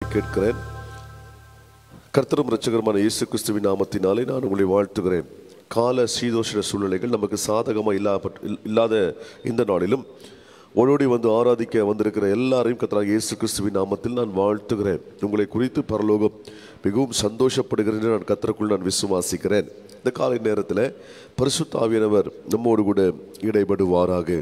கேட்கிறேன். கர்த்தரும் இரட்சகருமான இயேசு கிறிஸ்துவின் நாமத்தினாலே நான் உங்களை வாழ்த்துகிறேன். கால சீதோஷண சூழ்நிலைகள் நமக்கு சாதகமாக இல்லாத இந்த நாளிலும் ஓடோடி வந்து ஆராதிக்க வந்திருக்கிற எல்லாரையும் கர்த்தராகிய இயேசு கிறிஸ்துவின் நாமத்தில் நான் வாழ்த்துகிறேன். உங்களை குறித்து பரலோகம் மிகவும் சந்தோஷப்படுகிறேன் என்று நான் கர்த்தருக்குள் நான் விசுவாசிக்கிறேன். இந்த காலை நேரத்தில் பரிசுத்த ஆவியானவர் நம்மோடு கூட இடைபடுவாராக.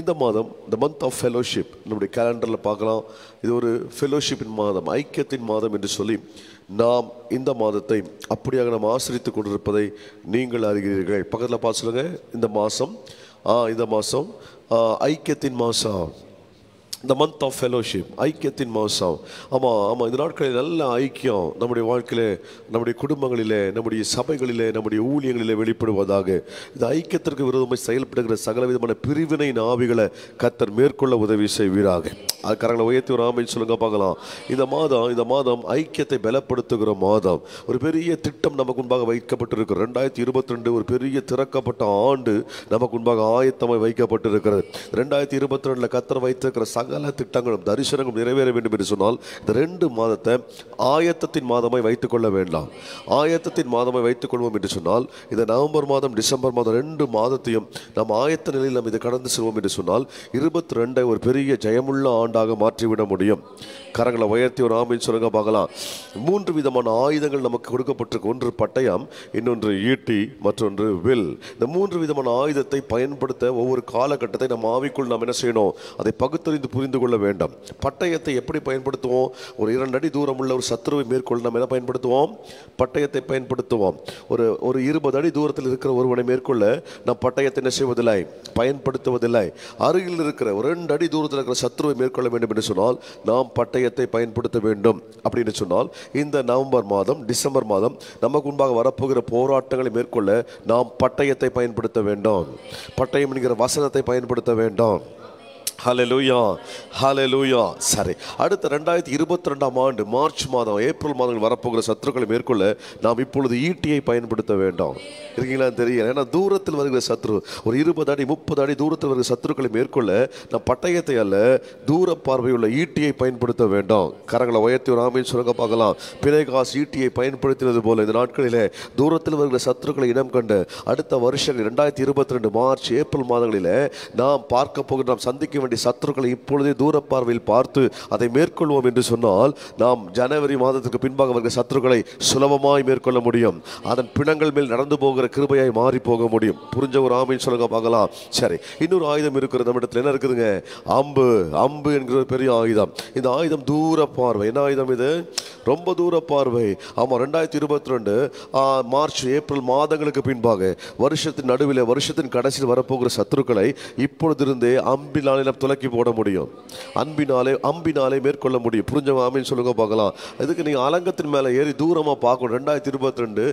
இந்த மாதம் த மந்த் ஆஃப் ஃபெலோஷிப் நம்முடைய கேலண்டரில் பார்க்கலாம். இது ஒரு ஃபெலோஷிப்பின் மாதம், ஐக்கியத்தின் மாதம் என்று சொல்லி நாம் இந்த மாதத்தை அப்படியாக நாம் ஆசிரித்து கொண்டிருப்பதை நீங்கள் அறிகிறீர்கள். பக்கத்தில் பார்த்து சொல்லுங்கள், இந்த மாதம் ஐக்கியத்தின் மாதம், இந்த மந்த் ஆஃப் ஃபெலோஷிப், ஐக்கியத்தின் மாதம். ஆமாம், இந்த நாட்களில் நல்ல ஐக்கியம் நம்முடைய வாழ்க்கையிலே, நம்முடைய குடும்பங்களிலே, நம்முடைய சபைகளிலே, நம்முடைய ஊழியங்களிலே வெளிப்படுவதாக. இந்த ஐக்கியத்திற்கு விரோதமாக செயல்படுகிற சகல விதமான பிரிவினை ஆவிகளை கர்த்தர் மேற்கொள்ள உதவி செய்வீராக. அதுக்காரங்களை உயர்த்தி ஒரு ஆமைன்னு சொல்லுங்க பார்க்கலாம். இந்த மாதம் ஐக்கியத்தை பலப்படுத்துகிற மாதம். ஒரு பெரிய திட்டம் நமக்கு முன்பாக வைக்கப்பட்டிருக்கு. 2022 ஒரு பெரிய திறக்கப்பட்ட ஆண்டு நமக்கு முன்பாக ஆயத்தமாய் வைக்கப்பட்டிருக்கிறது. 2022 கர்த்தர் வைத்திருக்கிற சகல திட்டங்களும் தரிசனங்களும் நிறைவேற வேண்டும் என்று சொன்னால் இந்த 2 மாதத்தை ஆயத்தத்தின் மாதமாய் வைத்துக் கொள்ள வேண்டாம். ஆயத்தத்தின் மாதமாய் வைத்துக் கொள்வோம் என்று சொன்னால் இந்த நவம்பர் மாதம், டிசம்பர் மாதம் 2 மாதத்தையும் நாம் ஆயத்த நிலையில் நாம் இதை கடந்து செல்வோம் என்று சொன்னால் 22 ஒரு பெரிய ஜெயமுள்ள ஆண்டாக மாற்றிவிட முடியும். கரங்களை உயர்த்தி ஒரு ஆமைன்னு சொல்லுங்க பார்க்கலாம். 3 விதமான ஆயுதங்கள் நமக்கு கொடுக்கப்பட்டிருக்கு. ஒன்று பட்டயம், இன்னொன்று ஈட்டி, மற்றொன்று வில். இந்த 3 விதமான ஆயுதத்தை பயன்படுத்த ஒவ்வொரு காலகட்டத்தை நம்ம ஆவிக்குள் நாம் என்ன செய்யணும், அதை பகுத்தறிந்து புரிந்து கொள்ள வேண்டும். பட்டயத்தை எப்படி பயன்படுத்துவோம்? ஒரு 2 அடி தூரம் உள்ள ஒரு சத்துருவை மேற்கொள்ள நம்ம என்ன பயன்படுத்துவோம்? பட்டயத்தை பயன்படுத்துவோம். ஒரு 20 அடி தூரத்தில் இருக்கிற ஒருவனை மேற்கொள்ள நாம் பட்டயத்தை என்ன செய்வதில்லை, பயன்படுத்துவதில்லை. அருகில் இருக்கிற ஒரு 2 அடி தூரத்தில் இருக்கிற சத்துருவை மேற்கொள்ள வேண்டும் என்று சொன்னால் நாம் பட்டயத்தை பயன்படுத்த வேண்டும். அப்படின்னு சொன்னால் இந்த நவம்பர் மாதம், டிசம்பர் மாதம் நமக்கு முன்பாக வரப்போகிற போராட்டங்களை மேற்கொள்ள நாம் பட்டயத்தை பயன்படுத்த வேண்டும். பட்டயம் என்கிற வசனத்தை பயன்படுத்த வேண்டும். ஹல்லேலூயா, ஹல்லேலூயா. சரி, அடுத்த 2022 ஆண்டு மார்ச் மாதம், ஏப்ரல் மாதங்கள் வரப்போகிற சத்துருக்களை மேற்கொள்ள நாம் இப்பொழுது ஈட்டியை பயன்படுத்த வேண்டாம். இருக்கீங்களா தெரியல. ஏன்னா தூரத்தில் வருகிற சத்ரு, ஒரு 20 அடி 30 அடி தூரத்தில் வருகிற சத்துருக்களை மேற்கொள்ள நாம் பட்டயத்தை அல்ல, தூர பார்வையுள்ள ஈட்டியை பயன்படுத்த வேண்டாம். கரங்களை உயர்த்தி ஒரு ஆமைன்னு சொல்லுங்க பார்க்கலாம். பிணைகாஸ் ஈட்டியை பயன்படுத்தினது போல இந்த நாட்களிலே தூரத்தில் வருகிற சத்துருக்களை இனம் கண்டு அடுத்த வருஷங்கள் 2022 மார்ச் ஏப்ரல் மாதங்களிலே நாம் பார்க்க போகிற, நாம் சந்திக்க வேண்டிய சத்துருக்களை இப்பொழுதே தூர பார்வையில் பார்த்து அதை மேற்கொள்வோம் என்று சொன்னால் நாம் ஜனவரி மாதத்துக்கு பின்பாக வருகிற சத்துருக்களை சுலபமாய் மேற்கொள்ள முடியும். அதன் பிணங்கள் மேல் நடந்து போகிற கிருபையாய் மாறி போக முடியும். புரிஞ்ச ஒரு ஆமைன்னு சொல்லுங்க பார்க்கலாம். சரி, இன்னொரு ஆயுதம் இருக்கிறது நம்ம இடத்துல. என்ன இருக்குதுங்க? அம்பு என்கிற ஒரு பெரிய ஆயுதம். இந்த ஆயுதம் தூர பார்வை. என்ன ஆயுதம் இது? ரொம்ப தூர பார்வை. ஆமாம், 2022 மார்ச் ஏப்ரல் மாதங்களுக்கு பின்பாக வருஷத்தின் நடுவில், வருஷத்தின் கடைசியில் வரப்போகிற சத்துருக்களை இப்பொழுதிருந்தே அம்பினாலே துலக்கி போட முடியும். அம்பினாலே மேற்கொள்ள முடியும். புரிஞ்சவங்க ஆமைன்னு சொல்லுங்க பார்க்கலாம். இதுக்கு நீங்கள் அலங்கத்தின் மேலே ஏறி தூரமாக பார்க்கணும். 2022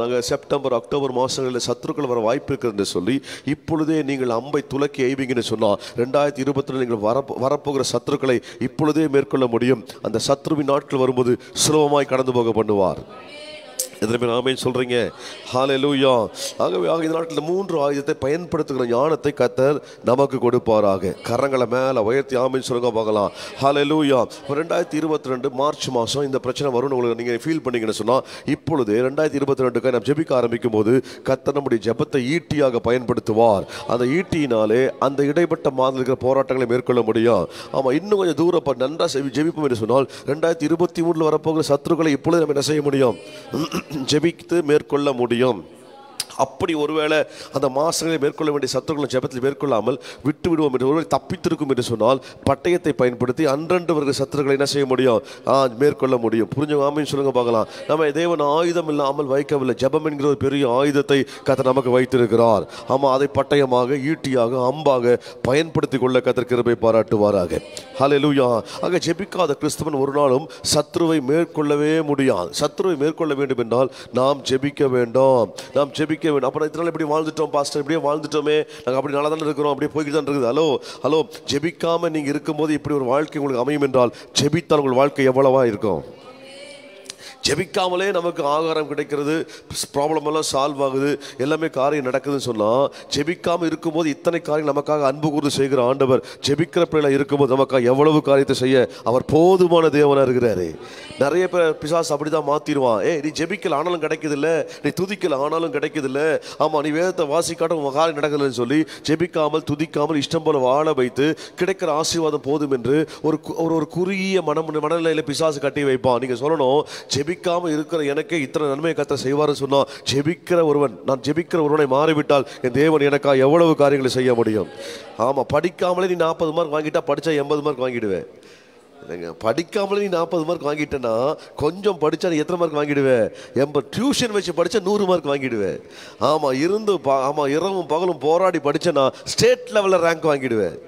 நாங்கள் செப்டம்பர் அக்டோபர் மாதங்களில் சத்துருக்கள் வர வாய்ப்பு இருக்கிறது சொல்லி இப்பொழுதே நீங்கள் அம்பை துலக்கி எய்வீங்கன்னு சொன்னால் 2022 நீங்கள் வரப்போகிற சத்துருக்களை இப்பொழுதே மேற்கொள்ள முடியும். அந்த சத்ருவின் நாட்கள் வரும்போது சுலபமாய் கடந்து போக பண்ணுவார். எத்தனை ஆமென் சொல்றீங்க? ஹல்லேலூயா. ஆகவே இந்த நாட்டில் 3 ஆயுதத்தை பயன்படுத்துகிற ஞானத்தை கர்த்தர் நமக்கு கொடுப்பாராக. கரங்களை மேலே உயர்த்தி ஆமென் சொல்லுங்க பார்க்கலாம். ஹல்லேலூயா. 2022 மார்ச் மாதம் இந்த பிரச்சனை வரும்னு உங்களுக்கு நீங்கள் ஃபீல் பண்ணீங்கன்னு சொன்னால் இப்பொழுது 2022 நாம் ஜெபிக்க ஆரம்பிக்கும் போது கர்த்தர் நம்முடைய ஜெபத்தை ஈட்டியாக பயன்படுத்துவார். அந்த ஈட்டியினாலே அந்த இடைப்பட்ட மாதத்தில் இருக்கிற போராட்டங்களை மேற்கொள்ள முடியும். ஆமாம், இன்னும் கொஞ்சம் தூரம் நன்றாக ஜெபிப்போம் என்று சொன்னால் 2023 வரப்போகிற சத்துருக்களை இப்பொழுது நம்ம என்ன செய்ய முடியும்? ஜெபித்து மேற்கொள்ள முடியும். அப்படி ஒருவேளை அந்த மாசங்களை மேற்கொள்ள வேண்டிய சத்துருக்களை ஜெபத்தில் மேற்கொள்ளாமல் விட்டு விடுவோம் என்று, ஒருவேளை தப்பித்திருக்கும் என்று சொன்னால் பட்டயத்தை பயன்படுத்தி அன்றன்று வருகிற சத்துருக்களை என்ன செய்ய முடியும்? மேற்கொள்ள முடியும். புரிஞ்சவங்க ஆமென் சொல்லுங்க பார்க்கலாம். நம்ம தேவன் ஆயுதம் இல்லாமல் வைக்கவில்லை. ஜெபம் என்கிற ஒரு பெரிய ஆயுதத்தை கர்த்தர் நமக்கு வைத்திருக்கிறார். ஆமாம், அதை பட்டயமாக, ஈட்டியாக, அம்பாக பயன்படுத்தி கொள்ள கர்த்தர் கிருபை பாராட்டுவாராக. ஹல்லேலூயா. ஆக ஜெபிக்காத கிறிஸ்தவன் ஒரு நாளும் சத்துருவை மேற்கொள்ளவே முடியாது. சத்துருவை மேற்கொள்ள வேண்டும் என்றால் நாம் ஜெபிக்க வேண்டும். நாம் ஜெபிக்க வேண்டும். அப்புறம் இதனால இப்படி வாழ்ந்துட்டோம் பாஸ்டர், இப்படியே வாழ்ந்துட்டோமே, நாங்கள் அப்படி நல்லா தானே இருக்கிறோம், அப்படியே போய்கிட்டு தான் இருக்குது. ஹலோ, ஜெபிக்காம நீங்கள் இருக்கும்போது இப்படி ஒரு வாழ்க்கை உங்களுக்கு அமையும் என்றால் ஜெபித்தால் உங்கள் வாழ்க்கை எவ்வளவா இருக்கும்? ஜெபிக்காமலே நமக்கு ஆகாரம் கிடைக்கிறது, ப்ராப்ளம் எல்லாம் சால்வ் ஆகுது, எல்லாமே காரியம் நடக்குதுன்னு சொன்னால், ஜெபிக்காமல் இருக்கும்போது இத்தனை காரியம் நமக்காக அன்பு கூர்ந்து செய்கிற ஆண்டவர் ஜெபிக்கிற பிள்ளைகள் இருக்கும்போது நமக்காக எவ்வளவு காரியத்தை செய்ய அவர் போதுமான தேவனாக இருக்கிறாரு. நிறைய பேர் பிசாசு அப்படி தான் மாற்றிடுவான். நீ ஜெபிக்கல ஆனாலும் கிடைக்குது இல்லை, நீ துதிக்கல ஆனாலும் கிடைக்குது இல்லை, ஆமாம் நீ வேதத்தை வாசிக்காட்டும் உங்கள் காரியம் நடக்குதுன்னு சொல்லி ஜெபிக்காமல் துதிக்காமல் இஷ்டம் போல வாழ வைத்து கிடைக்கிற ஆசீர்வாதம் போதும் என்று ஒரு குறுகிய மனநிலையில் பிசாசு கட்டி வைப்பான். நீங்கள் சொல்லணும், ஜெபிக்காமல் இருக்கிற எனக்கே இத்தனை நன்மையை கர்த்தர் செய்வார்னு சொன்னால், ஜெபிக்கிற ஒருவன், நான் ஜெபிக்கிற ஒருவனை மாறிவிட்டால் என் தேவன் எனக்காக எவ்வளவு காரியங்களை செய்ய முடியும். ஆமாம், படிக்காமலே நீ 40 மார்க் வாங்கிட்டா படித்தா 80 மார்க் வாங்கிடுவேன். இல்லைங்க, படிக்காமலே நீ 40 மார்க் வாங்கிட்டேன்னா கொஞ்சம் படித்தா நீ எத்தனை மார்க் வாங்கிடுவேன்? டியூஷன் வச்சு படித்தா 100 மார்க் வாங்கிடுவேன். ஆமாம், இரவும் பகலும் போராடி படித்தேன்னா ஸ்டேட் லெவலில் ரேங்க் வாங்கிடுவேன்.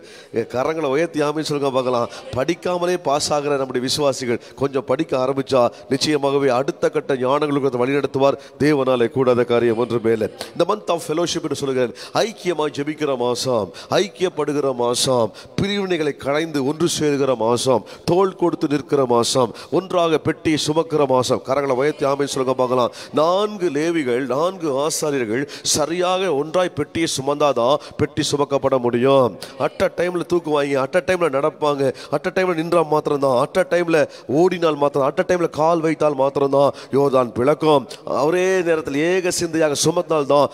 கரங்களை உயர்த்தி ஆமீன் சொல்லுங்க பார்க்கலாம். படிக்காமலே பாஸ் ஆகிற நம்முடைய விசுவாசிகள் கொஞ்சம் படிக்க ஆரம்பித்தா நிச்சயமாகவே அடுத்த கட்ட ஞானங்களுக்கு வழிநடத்துவார். தேவனாலே கூடாத காரியம் ஒன்று மேலே. இந்த மந்த் ஆஃப் ஃபெலோஷிப் என்று சொல்லுகிறேன். ஐக்கியமாக ஜெபிக்கிற மாதம், ஐக்கியப்படுகிற மாதம், பிரிவினைகளை களைந்து ஒன்று சேர்கிற மாதம், தோள் கொடுத்து நிற்கிற மாசம், ஒன்றாக பெட்டி சுமக்கிற மாசம். கரங்களை உயர்த்தி ஆமென் சொல்லுங்க பார்க்கலாம். 4 லேவிகள், 4 ஆசாரியர்கள் சரியாக ஒன்றாய் பெட்டியை சுமந்தாதான் பெட்டி சுமக்கப்பட முடியும். அட் அ டைம்ல தூக்குவாங்க, அட் அ டைம்ல நடப்பாங்க, அட் அ டைம்ல நின்றா மாத்திரம் தான், அட் அ டைம்ல ஓடினால் மாத்திரம், அட் அ டைம்ல கால் வைத்தால் மாத்திரம் தான் யோர்தான் பிளக்கும். ஒரே நேரத்தில் ஏக சிந்தையாக சுமந்தால் தான்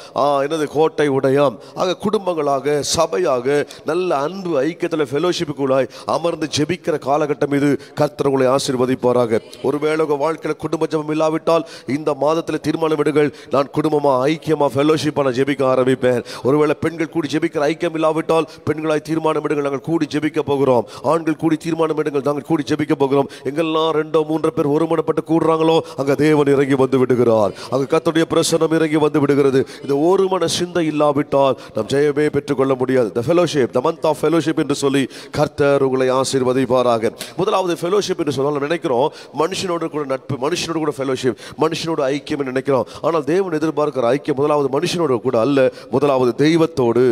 என்னது கோட்டை உடையாம். ஆக குடும்பங்களாக சபையாக நல்ல அன்பு ஐக்கியத்தில் ஃபெலோஷிப்புக்குள்ளாய் அமர்ந்து ஜெபிக்கிற காலகட்டம் இது. கர்த்தர் உங்களை ஆசீர்வதிப்பாராக. ஒருவேளை உங்கள் வாழ்க்கையில் குடும்ப ஜெபம் இல்லாவிட்டால் இந்த மாதத்தில் தீர்மானம் எடுங்கள், நான் குடும்பமா ஐக்கியமா ஃபெலோஷிப்பா நான் ஜெபிக்க ஆரம்பிப்பேன். ஒருவேளை பெண்கள் கூடி ஜெபிக்கிற ஐக்கியம் இல்லாவிட்டால் பெண்களாய் தீர்மானம் எடுங்கள், நாங்கள் கூடி ஜெபிக்க போகிறோம். ஆண்கள் கூடி தீர்மானம் எடுங்கள், நாங்கள் கூடி ஜெபிக்க போகிறோம். எங்கெல்லாம் 2-3 பேர் ஒருமனப்பட்டு கூடுறாங்களோ அங்க தேவன் இறங்கி வந்து விடுகிறார், அங்க கர்த்தருடைய பிரசன்னம் இறங்கி வந்து விடுகிறது. இந்த ஒரு மன சிந்தை இல்லாவிட்டால் நாம் ஜெயமே பெற்றுக்கொள்ள முடியாது. The fellowship, the month of fellowship என்று சொல்லி கர்த்தர் உங்களை ஆசீர்வதிப்பாராக. முதலாவது ஃபெலோஷிப் என்று சொன்னால் நினைக்கிறோம் மனுஷனோடு கூட நட்பு, மனுஷனோடு கூட ஃபெலோஷிப், மனுஷனோடு ஐக்கியம் நினைக்கிறோம். ஆனால் தேவன் எதிர்பார்க்கிற ஐக்கியம் முதலாவது மனுஷனோடு கூட அல்ல, முதலாவது தெய்வத்தோடு.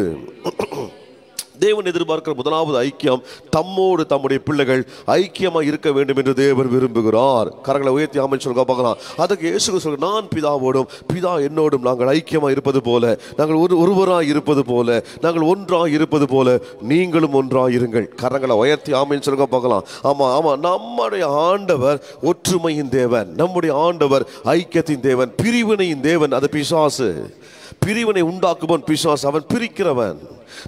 தேவன் எதிர்பார்க்கிற முதலாவது ஐக்கியம் தம்மோடு தம்முடைய பிள்ளைகள் ஐக்கியமாக இருக்க வேண்டும் என்று தேவன் விரும்புகிறார். கரங்களை உயர்த்தி ஆமென் சொல்லுங்க பார்க்கலாம். அதுக்கு இயேசு சொல்ற, நான் பிதாவோடும் பிதா என்னோடும் நாங்கள் ஐக்கியமாக இருப்பது போல, நாங்கள் ஒருவராய் இருப்பது போல, நாங்கள் ஒன்றாய் இருப்பது போல நீங்களும் ஒன்றாய் இருங்கள். கரங்களை உயர்த்தி ஆமென் சொல்லுங்க பார்க்கலாம். ஆமா, நம்முடைய ஆண்டவர் ஒற்றுமையின் தேவன், நம்முடைய ஆண்டவர் ஐக்கியத்தின் தேவன். பிரிவினையின் தேவன் அது பிசாசு. பிரிவினை உண்டாக்குவன் பிசாசு, அவன் பிரிக்கிறவன்.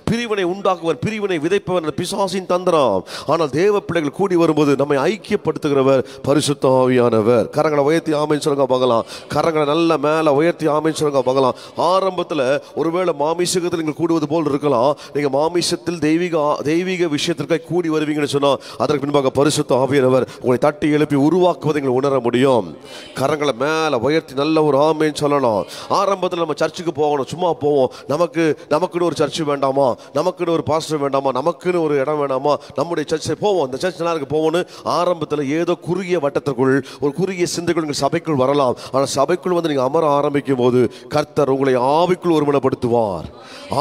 பிரிவினை உண்டாக்குவன், பிரிவினை விதைப்பவன் பிசாசின் தந்திரம். ஆனால் தேவ பிள்ளைகள் கூடி வரும்போது நம்மை ஐக்கியப்படுத்துகிறவர் பரிசுத்த ஆவியானவர். கரங்களை உயர்த்தி ஆமென் சொல்லுங்க பார்க்கலாம். கரங்களை நல்ல மேல உயர்த்தி ஆமென் சொல்லுங்க பார்க்கலாம். ஆரம்பத்தில் ஒருவேளை மாமிசத்தில் நீங்கள் கூடுவது போல் இருக்கலாம். நீங்க மாமிசத்தில் தெய்வீக விஷயத்திற்காக கூடி வருவீங்கன்னு சொன்னா அதற்கு பின்பாக பரிசுத்த ஆவியானவர் உங்களை தட்டி எழுப்பி உருவாக்குவதை நீங்கள் உணர முடியும். கரங்களை மேல உயர்த்தி நல்ல ஒரு ஆமென் சொல்லணும். ஆரம்பத்தில் நம்ம சர்ச்சுக்கு போகணும், சும்மா போவோம். நமக்குன்னு ஒரு சர்ச்சு வேண்டாமா, நமக்குன்னு ஒரு பாஸ்டர் வேண்டாமா, நமக்குன்னு ஒரு இடம் வேண்டாமா, நம்முடைய சர்ச்சை போவோம், இந்த சர்ச் நல்லா இருக்கு போவோம்னு ஆரம்பத்தில் ஏதோ குறுகிய வட்டத்திற்குள் ஒரு குறுகிய சிந்தைக்குள் நீங்கள் சபைக்குள் வரலாம். ஆனால் சபைக்குள் வந்து நீங்கள் அமர ஆரம்பிக்கும் போது கர்த்தர் உங்களை ஆவிக்குள் ஒருமனப்படுத்துவார்.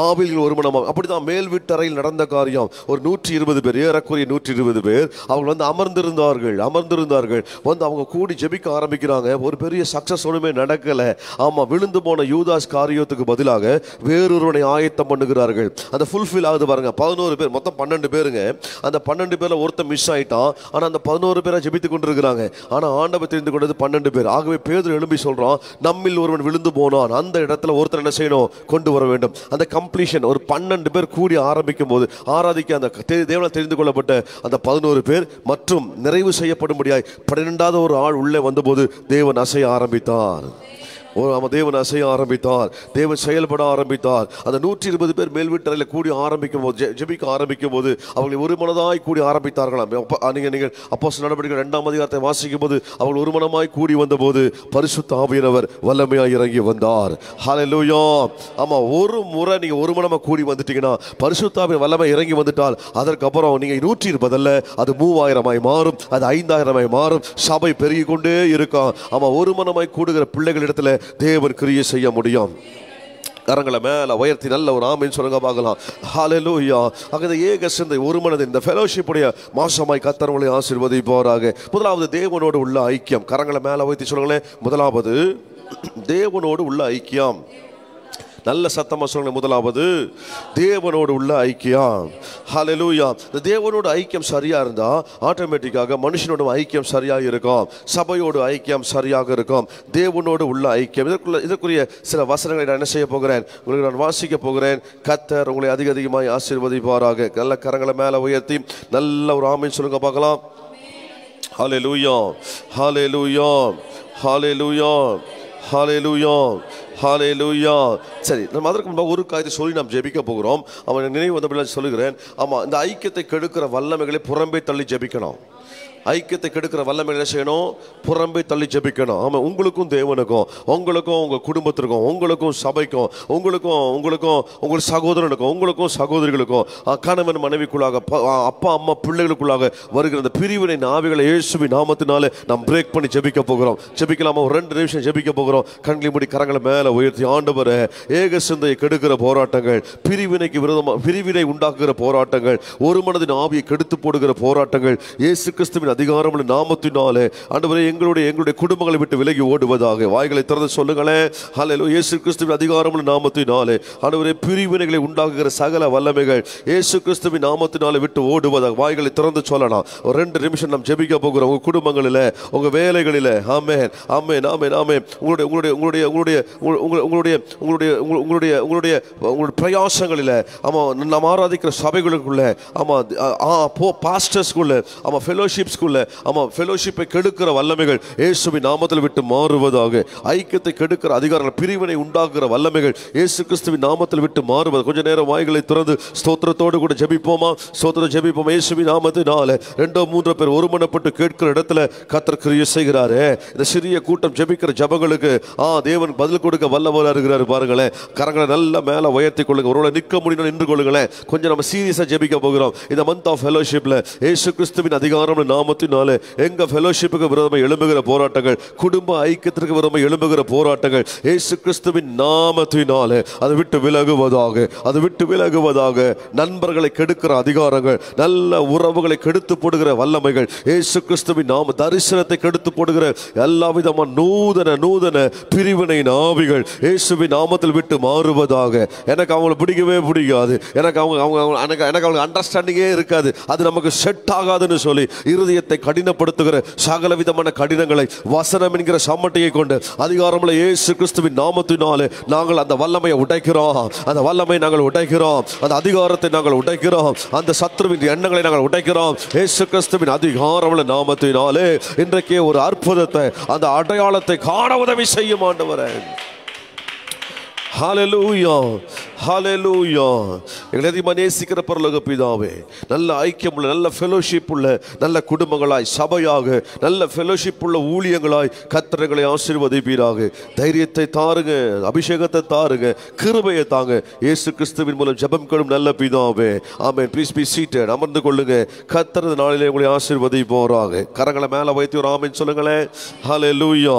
ஆவியில் ஒருமனமாக அப்படிதான் மேல் வீட்டறையில் நடந்த காரியம். ஒரு 120 பேர், ஏறக்குறைய 120 பேர் அவங்க வந்து அமர்ந்திருந்தார்கள் வந்து அவங்க கூடி ஜெபிக்க ஆரம்பிக்கிறாங்க. ஒரு பெரிய சக்சஸ் ஒன்றுமே நடக்கலை. ஆமா, விழுந்து போன யூதாஸ் காரியத்துக்கு பதிலாக வேறொருவனை ஆயத்தம் பண்ணுகிறார்கள். அந்த ஃபுல்ஃபில் ஆகுது பாருங்க. 11 பேர், மொத்தம் 12 பேருங்க. அந்த 12 பேர்ல ஒருத்தன் மிஸ் ஆயிட்டான். ஆனா அந்த 11 பேரை ஜெபித்து கொண்டிருக்கிறாங்க. ஆனா ஆண்டவர் தெரிந்து கொண்டது 12 பேர். ஆகவே பேதுரு எழும்பி சொல்றான், நம்மில் ஒருவன் விழுந்து போனான், அந்த இடத்துல ஒருத்தர் என்ன செய்யணும், கொண்டு வர வேண்டும். அந்த கம்ப்ளீஷன் ஒரு 12 பேர் கூடி ஆரம்பிக்கும் போது ஆராதிக்க அந்த தேவனால் தெரிந்து கொள்ளப்பட்ட அந்த 11 பேர் மற்றும் நிறைவு செய்யப்படும்படியாய் 12வது ஒரு ஆள் உள்ளே வந்தபோது தேவன் அசைய ஆரம்பித்தார். தேவன் அசைய ஆரம்பித்தார், தேவன் செயல்பட ஆரம்பித்தார். அந்த 120 பேர் மேல் வீட்டறையில் கூடி ஆரம்பிக்கும் போது, ஜெபிக்க ஆரம்பிக்கும் போது அவர்கள் ஒரு மனதாய் கூடி ஆரம்பித்தார்களாம். நீங்கள் அப்போஸ்தலர் நடவடிக்கைகள் 2ஆம் அதிகாரத்தை வாசிக்கும் போது அவர்கள் ஒரு மனமாய் கூடி வந்தபோது பரிசுத்த ஆவியானவர் வல்லமையாய் இறங்கி வந்தார். ஹல்லேலூயா. ஆமா, ஒரு முறை நீங்க ஒரு மனமா கூடி வந்துட்டீங்கன்னா பரிசுத்த ஆவியின் வல்லமை இறங்கி வந்துட்டால் அதற்கப்புறம் நீங்க 120 அல்ல, அது 3000 மாறும், அது 5000 மாறும். சபை பெருகி கொண்டே இருக்கும். ஆமா, ஒரு மனமாய் கூடுகிற பிள்ளைகள் இடத்துல தேவன் கிரியை செய்ய முடியும். கரங்களை மேல உயர்த்தி நல்ல ஒரு ஆமென் சொல்லுங்க பார்க்கலாம். ஹல்லேலூயா. அங்கே ஏக சிந்தை ஒரு மனது இந்த ஃபெலோஷிப் உடைய மாசமாய் கர்த்தர் உங்களை ஆசீர்வதிப்பாராக. முதலாவது தேவனோடு உள்ள ஐக்கியம். கரங்களை மேல உயர்த்தி சொல்லுங்களேன். முதலாவது தேவனோடு உள்ள ஐக்கியம். நல்ல சத்தமா சொல்லுங்க. முதலாவது தேவனோடு உள்ள ஐக்கியம். ஹல்லேலூயா. இந்த தேவனோட ஐக்கியம் சரியா இருந்தா ஆட்டோமேட்டிக்காக மனுஷனோட ஐக்கியம் சரியாக இருக்கும், சபையோடு ஐக்கியம் சரியாக இருக்கும். தேவனோடு உள்ள ஐக்கியம். இதற்குரிய சில வசனங்களை நான் என்ன செய்ய போகிறேன், உங்களுக்கு நான் வாசிக்க போகிறேன். கர்த்தர் உங்களை அதிக அதிகமாய் ஆசீர்வதிப்பாராக. நல்ல கரங்களை மேல உயர்த்தி நல்ல ஒரு ஆமென் சொல்லுங்க பார்க்கலாம். ஹல்லேலூயா, ஹல்லேலூயா, ஹல்லேலூயா, ஹல்லேலூயா, ஹல்லேலூயா. சரி, நம்ம அதற்கு முன்பாக ஒரு காரியத்தை சொல்லி நாம் ஜெபிக்க போகிறோம். அவன் நினைவு வந்த சொல்லுகிறேன். ஆமாம், இந்த ஐக்கியத்தை கெடுக்கிற வல்லமைகளை புறம்பே தள்ளி ஜெபிக்கணும். ஐக்கியத்தை கெடுக்கிற வல்லமை என்ன செய்யணும், புறம்பே தள்ளி ஜெபிக்கணும். ஆமாம், உங்களுக்கும் தேவனுக்கும், உங்களுக்கும் உங்கள் குடும்பத்திற்கும், உங்களுக்கும் சபைக்கும், உங்களுக்கும் உங்கள் சகோதரனுக்கும், உங்களுக்கும் சகோதரிகளுக்கும், கணவன் மனைவிக்குள்ளாக, அப்பா அம்மா பிள்ளைகளுக்குள்ளாக வருகிற அந்த பிரிவினை ஆவிகளை இயேசுவின் நாமத்தினால நாம் பிரேக் பண்ணி ஜெபிக்க போகிறோம். ஜெபிக்கலாமா? ஒரு 2 நிமிஷம் ஜெபிக்க போகிறோம். கண்களை மூடி கரங்களை மேலே உயர்த்தி, ஆண்டவரே, ஏக சிந்தையை கெடுக்கிற போராட்டங்கள், பிரிவினைக்கு விரோதமாக பிரிவினை உண்டாக்குகிற போராட்டங்கள், ஒரு மனதின் ஆவியை கெடுத்து போடுகிற போராட்டங்கள் இயேசு கிறிஸ்துவின் அதிகாரமுள்ள நாமத்தினாலே ஆண்டவரே எங்களுடைய குடும்பங்களை விட்டு விலகி ஓடுவதாக. வாய்களை திறந்து சொல்லுங்களேன். ஹல்லேலூயா. இயேசு கிறிஸ்துவின் அதிகாரமுள்ள நாமத்தினாலே ஆண்டவரே பிரிவினைகளை உண்டாக்குகிற சகல வல்லமைகள் இயேசு கிறிஸ்துவின் நாமத்தினாலே விட்டு ஓடுவதாக. வாய்களை திறந்து சொல்லலாம். ஒரு 2 நிமிஷம் நாம் ஜெபிக்க போகிறோம். உங்க குடும்பங்களில், உங்க வேலைகளில். ஆமென், ஆமென், ஆமென், ஆமென். உங்களுடைய பிரயாசங்களில், ஆமா, நாம் ஆராதிக்கிற சபைகளுக்குள்ள, ஆமா, பாஸ்டர்ஸ்குள்ள, ஆமா, ஃபெலோஷிப்ஸ், ஃபெலோஷிப்பை கெடுக்கிற வல்லமைகள் இயேசுவின் நாமத்தில் விட்டு மாறுவதாக. ஐக்கியத்தை கெடுக்கிற அதிகாரங்கள், பிரிவினை உண்டாக்குகிற வல்லமைகள் இயேசு கிறிஸ்துவின் நாமத்தில் விட்டு மாறுவது. கொஞ்ச நேரம் வாய்களை திறந்து ஸ்தோத்திரத்தோடு கூட ஜெபிப்போமா? ஸ்தோத்திரம் ஜெபிப்போம். இயேசுவின் நாமத்தினால 2-3 பேர் ஒருமனப்பட்டு கேட்கிற இடத்துல கர்த்தர் கிரியை செய்கிறாரு. இந்த சிறிய கூட்டம் ஜெபிக்கிற ஜெபங்களுக்கு தேவன் பதில் கொடுக்க வல்லவராக இருக்கிறாரு. பாருங்களேன். கரங்களை நல்ல மேல உயர்த்தி கொள்ளுங்க. ஒருவேளை நிற்க முடியும் நின்று கொள்ளுங்களேன். கொஞ்சம் நம்ம சீரியஸா ஜெபிக்க போகிறோம். இந்த மந்த் ஆஃப் ஃபெலோஷிப்ல இயேசு கிறிஸ்துவின் அதிகாரம் நாமத்தினாலே எங்க ஃபெலோஷிப்புக்கு விரோதமாக எழும்புகிற போராட்டங்கள், குடும்ப ஐக்கியத்திற்கு விரோதமாக எழும்புகிற போராட்டங்கள் இயேசு கிறிஸ்துவின் நாமத்தினாலே அது விட்டு விலகுவதாக, அது விட்டு விலகுவதாக. நண்பர்களை கெடுக்கிற அதிகாரங்கள், நல்ல உறவுகளை கெடுத்து போடுகிற வல்லமைகள் இயேசு கிறிஸ்துவின் நாம, தரிசனத்தை கெடுத்து போடுகிற எல்லா விதமான நூதன பிரிவினை ஆவிகள் இயேசுவின் நாமத்தில் விட்டு மாறுவதாக. எனக்கு அவங்களை பிடிக்கவே பிடிக்காது, எனக்கு அவங்க அண்டர்ஸ்டாண்டிங்கே இருக்காது, அது நமக்கு செட் ஆகாதுன்னு சொல்லி இருதயத்தை கடினப்படுத்துகிற சகல விதமான கடினங்களை வசனம் என்கிற சம்மட்டையை கொண்டு அதிகாரமுள்ள இயேசு கிறிஸ்துவின் நாமத்தினாலே நாங்கள் அந்த வல்லமையை உடைக்கிறோம். அந்த வல்லமையை நாங்கள் உடைக்கிறோம். அந்த அதிகாரத்தை நாங்கள் உடைக்கிறோம். அந்த சத்துருவின் எண்ணங்களை நாங்கள் உடைக்கிறோம். இயேசு கிறிஸ்துவின் அதிகாரமுள்ள நாமத்தினாலே இன்றைக்கே ஒரு அற்புதத்தை, அந்த அடையாளத்தை காண உதவி செய்யும் ஆண்டவரே. ஹல்லேலூயா, ஹல்லேலூயா. எங்களை அதிகமாக நேசிக்கிற பரலோக பிதாவே, நல்ல ஐக்கியம் உள்ள, நல்ல ஃபெலோஷிப் உள்ள, நல்ல குடும்பங்களாய், சபையாக, நல்ல ஃபெலோஷிப் உள்ள ஊழியங்களாய் கர்த்தர்களை ஆசீர்வதிப்பீராக. தைரியத்தை தாருங்க, அபிஷேகத்தை தாருங்க, கிருபையை தாங்க. இயேசு கிறிஸ்துவின் மூலம் ஜெபம் கேளும் நல்ல பிதாவே. ஆமென். Please be seated. அமர்ந்து கொள்ளுங்க. கர்த்தர் நாளிலே உங்களை ஆசீர்வதிப்பாராக. கரங்களை மேலே வைத்து ஒரு ஆமென் சொல்லுங்களேன். ஹல்லேலூயா.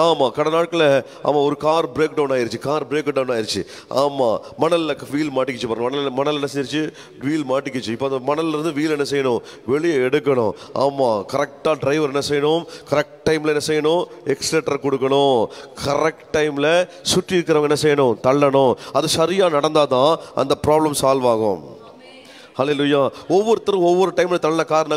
ஆமா, கடந்த நாட்களில் ஒரு கார் பிரேக் டவுன் ஆயிருச்சு. ஆமா, மணல்ல வீல் மாட்டிக்கிச்சு. பாருங்க, மணல் என்ன செஞ்சிருச்சு, வீல் மாட்டிக்கிச்சு. இப்போ அந்த மணல்ல இருந்து வீல் என்ன செய்யணும், வெளியே எடுக்கணும். ஆமா, கரெக்டா டிரைவர் என்ன செய்யணும், கரெக்ட் டைம்ல என்ன செய்யணும், எக்ஸலேட்டர் கொடுக்கணும். கரெக்ட் டைம்ல சுற்றி இருக்கிறவங்க என்ன செய்யணும், தள்ளணும். அது சரியா நடந்தாதான் அந்த ப்ராப்ளம் சால்வ் ஆகும். ஹல்லேலூயா. ஒவ்வொருத்தரும் ஒவ்வொரு டைம்ல தள்ள கார்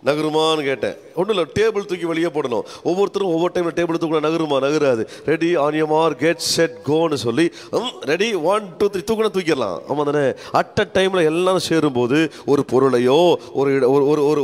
நகருமான்னு கேட்டேன். ஒன்றும் இல்லை, டேபிள் தூக்கி வெளியே போடணும். ஒவ்வொருத்தரும் ஒவ்வொரு டைமில் டேபிள் தூக்கினா நகராது. Ready, on your mark, get set கோன்னு சொல்லி ரெடி 1 2 3 தூக்கினா தூக்கிடலாம். ஆமாம் தானே? அட் அ டைமில் எல்லாரும் சேரும்போது ஒரு பொருளையோ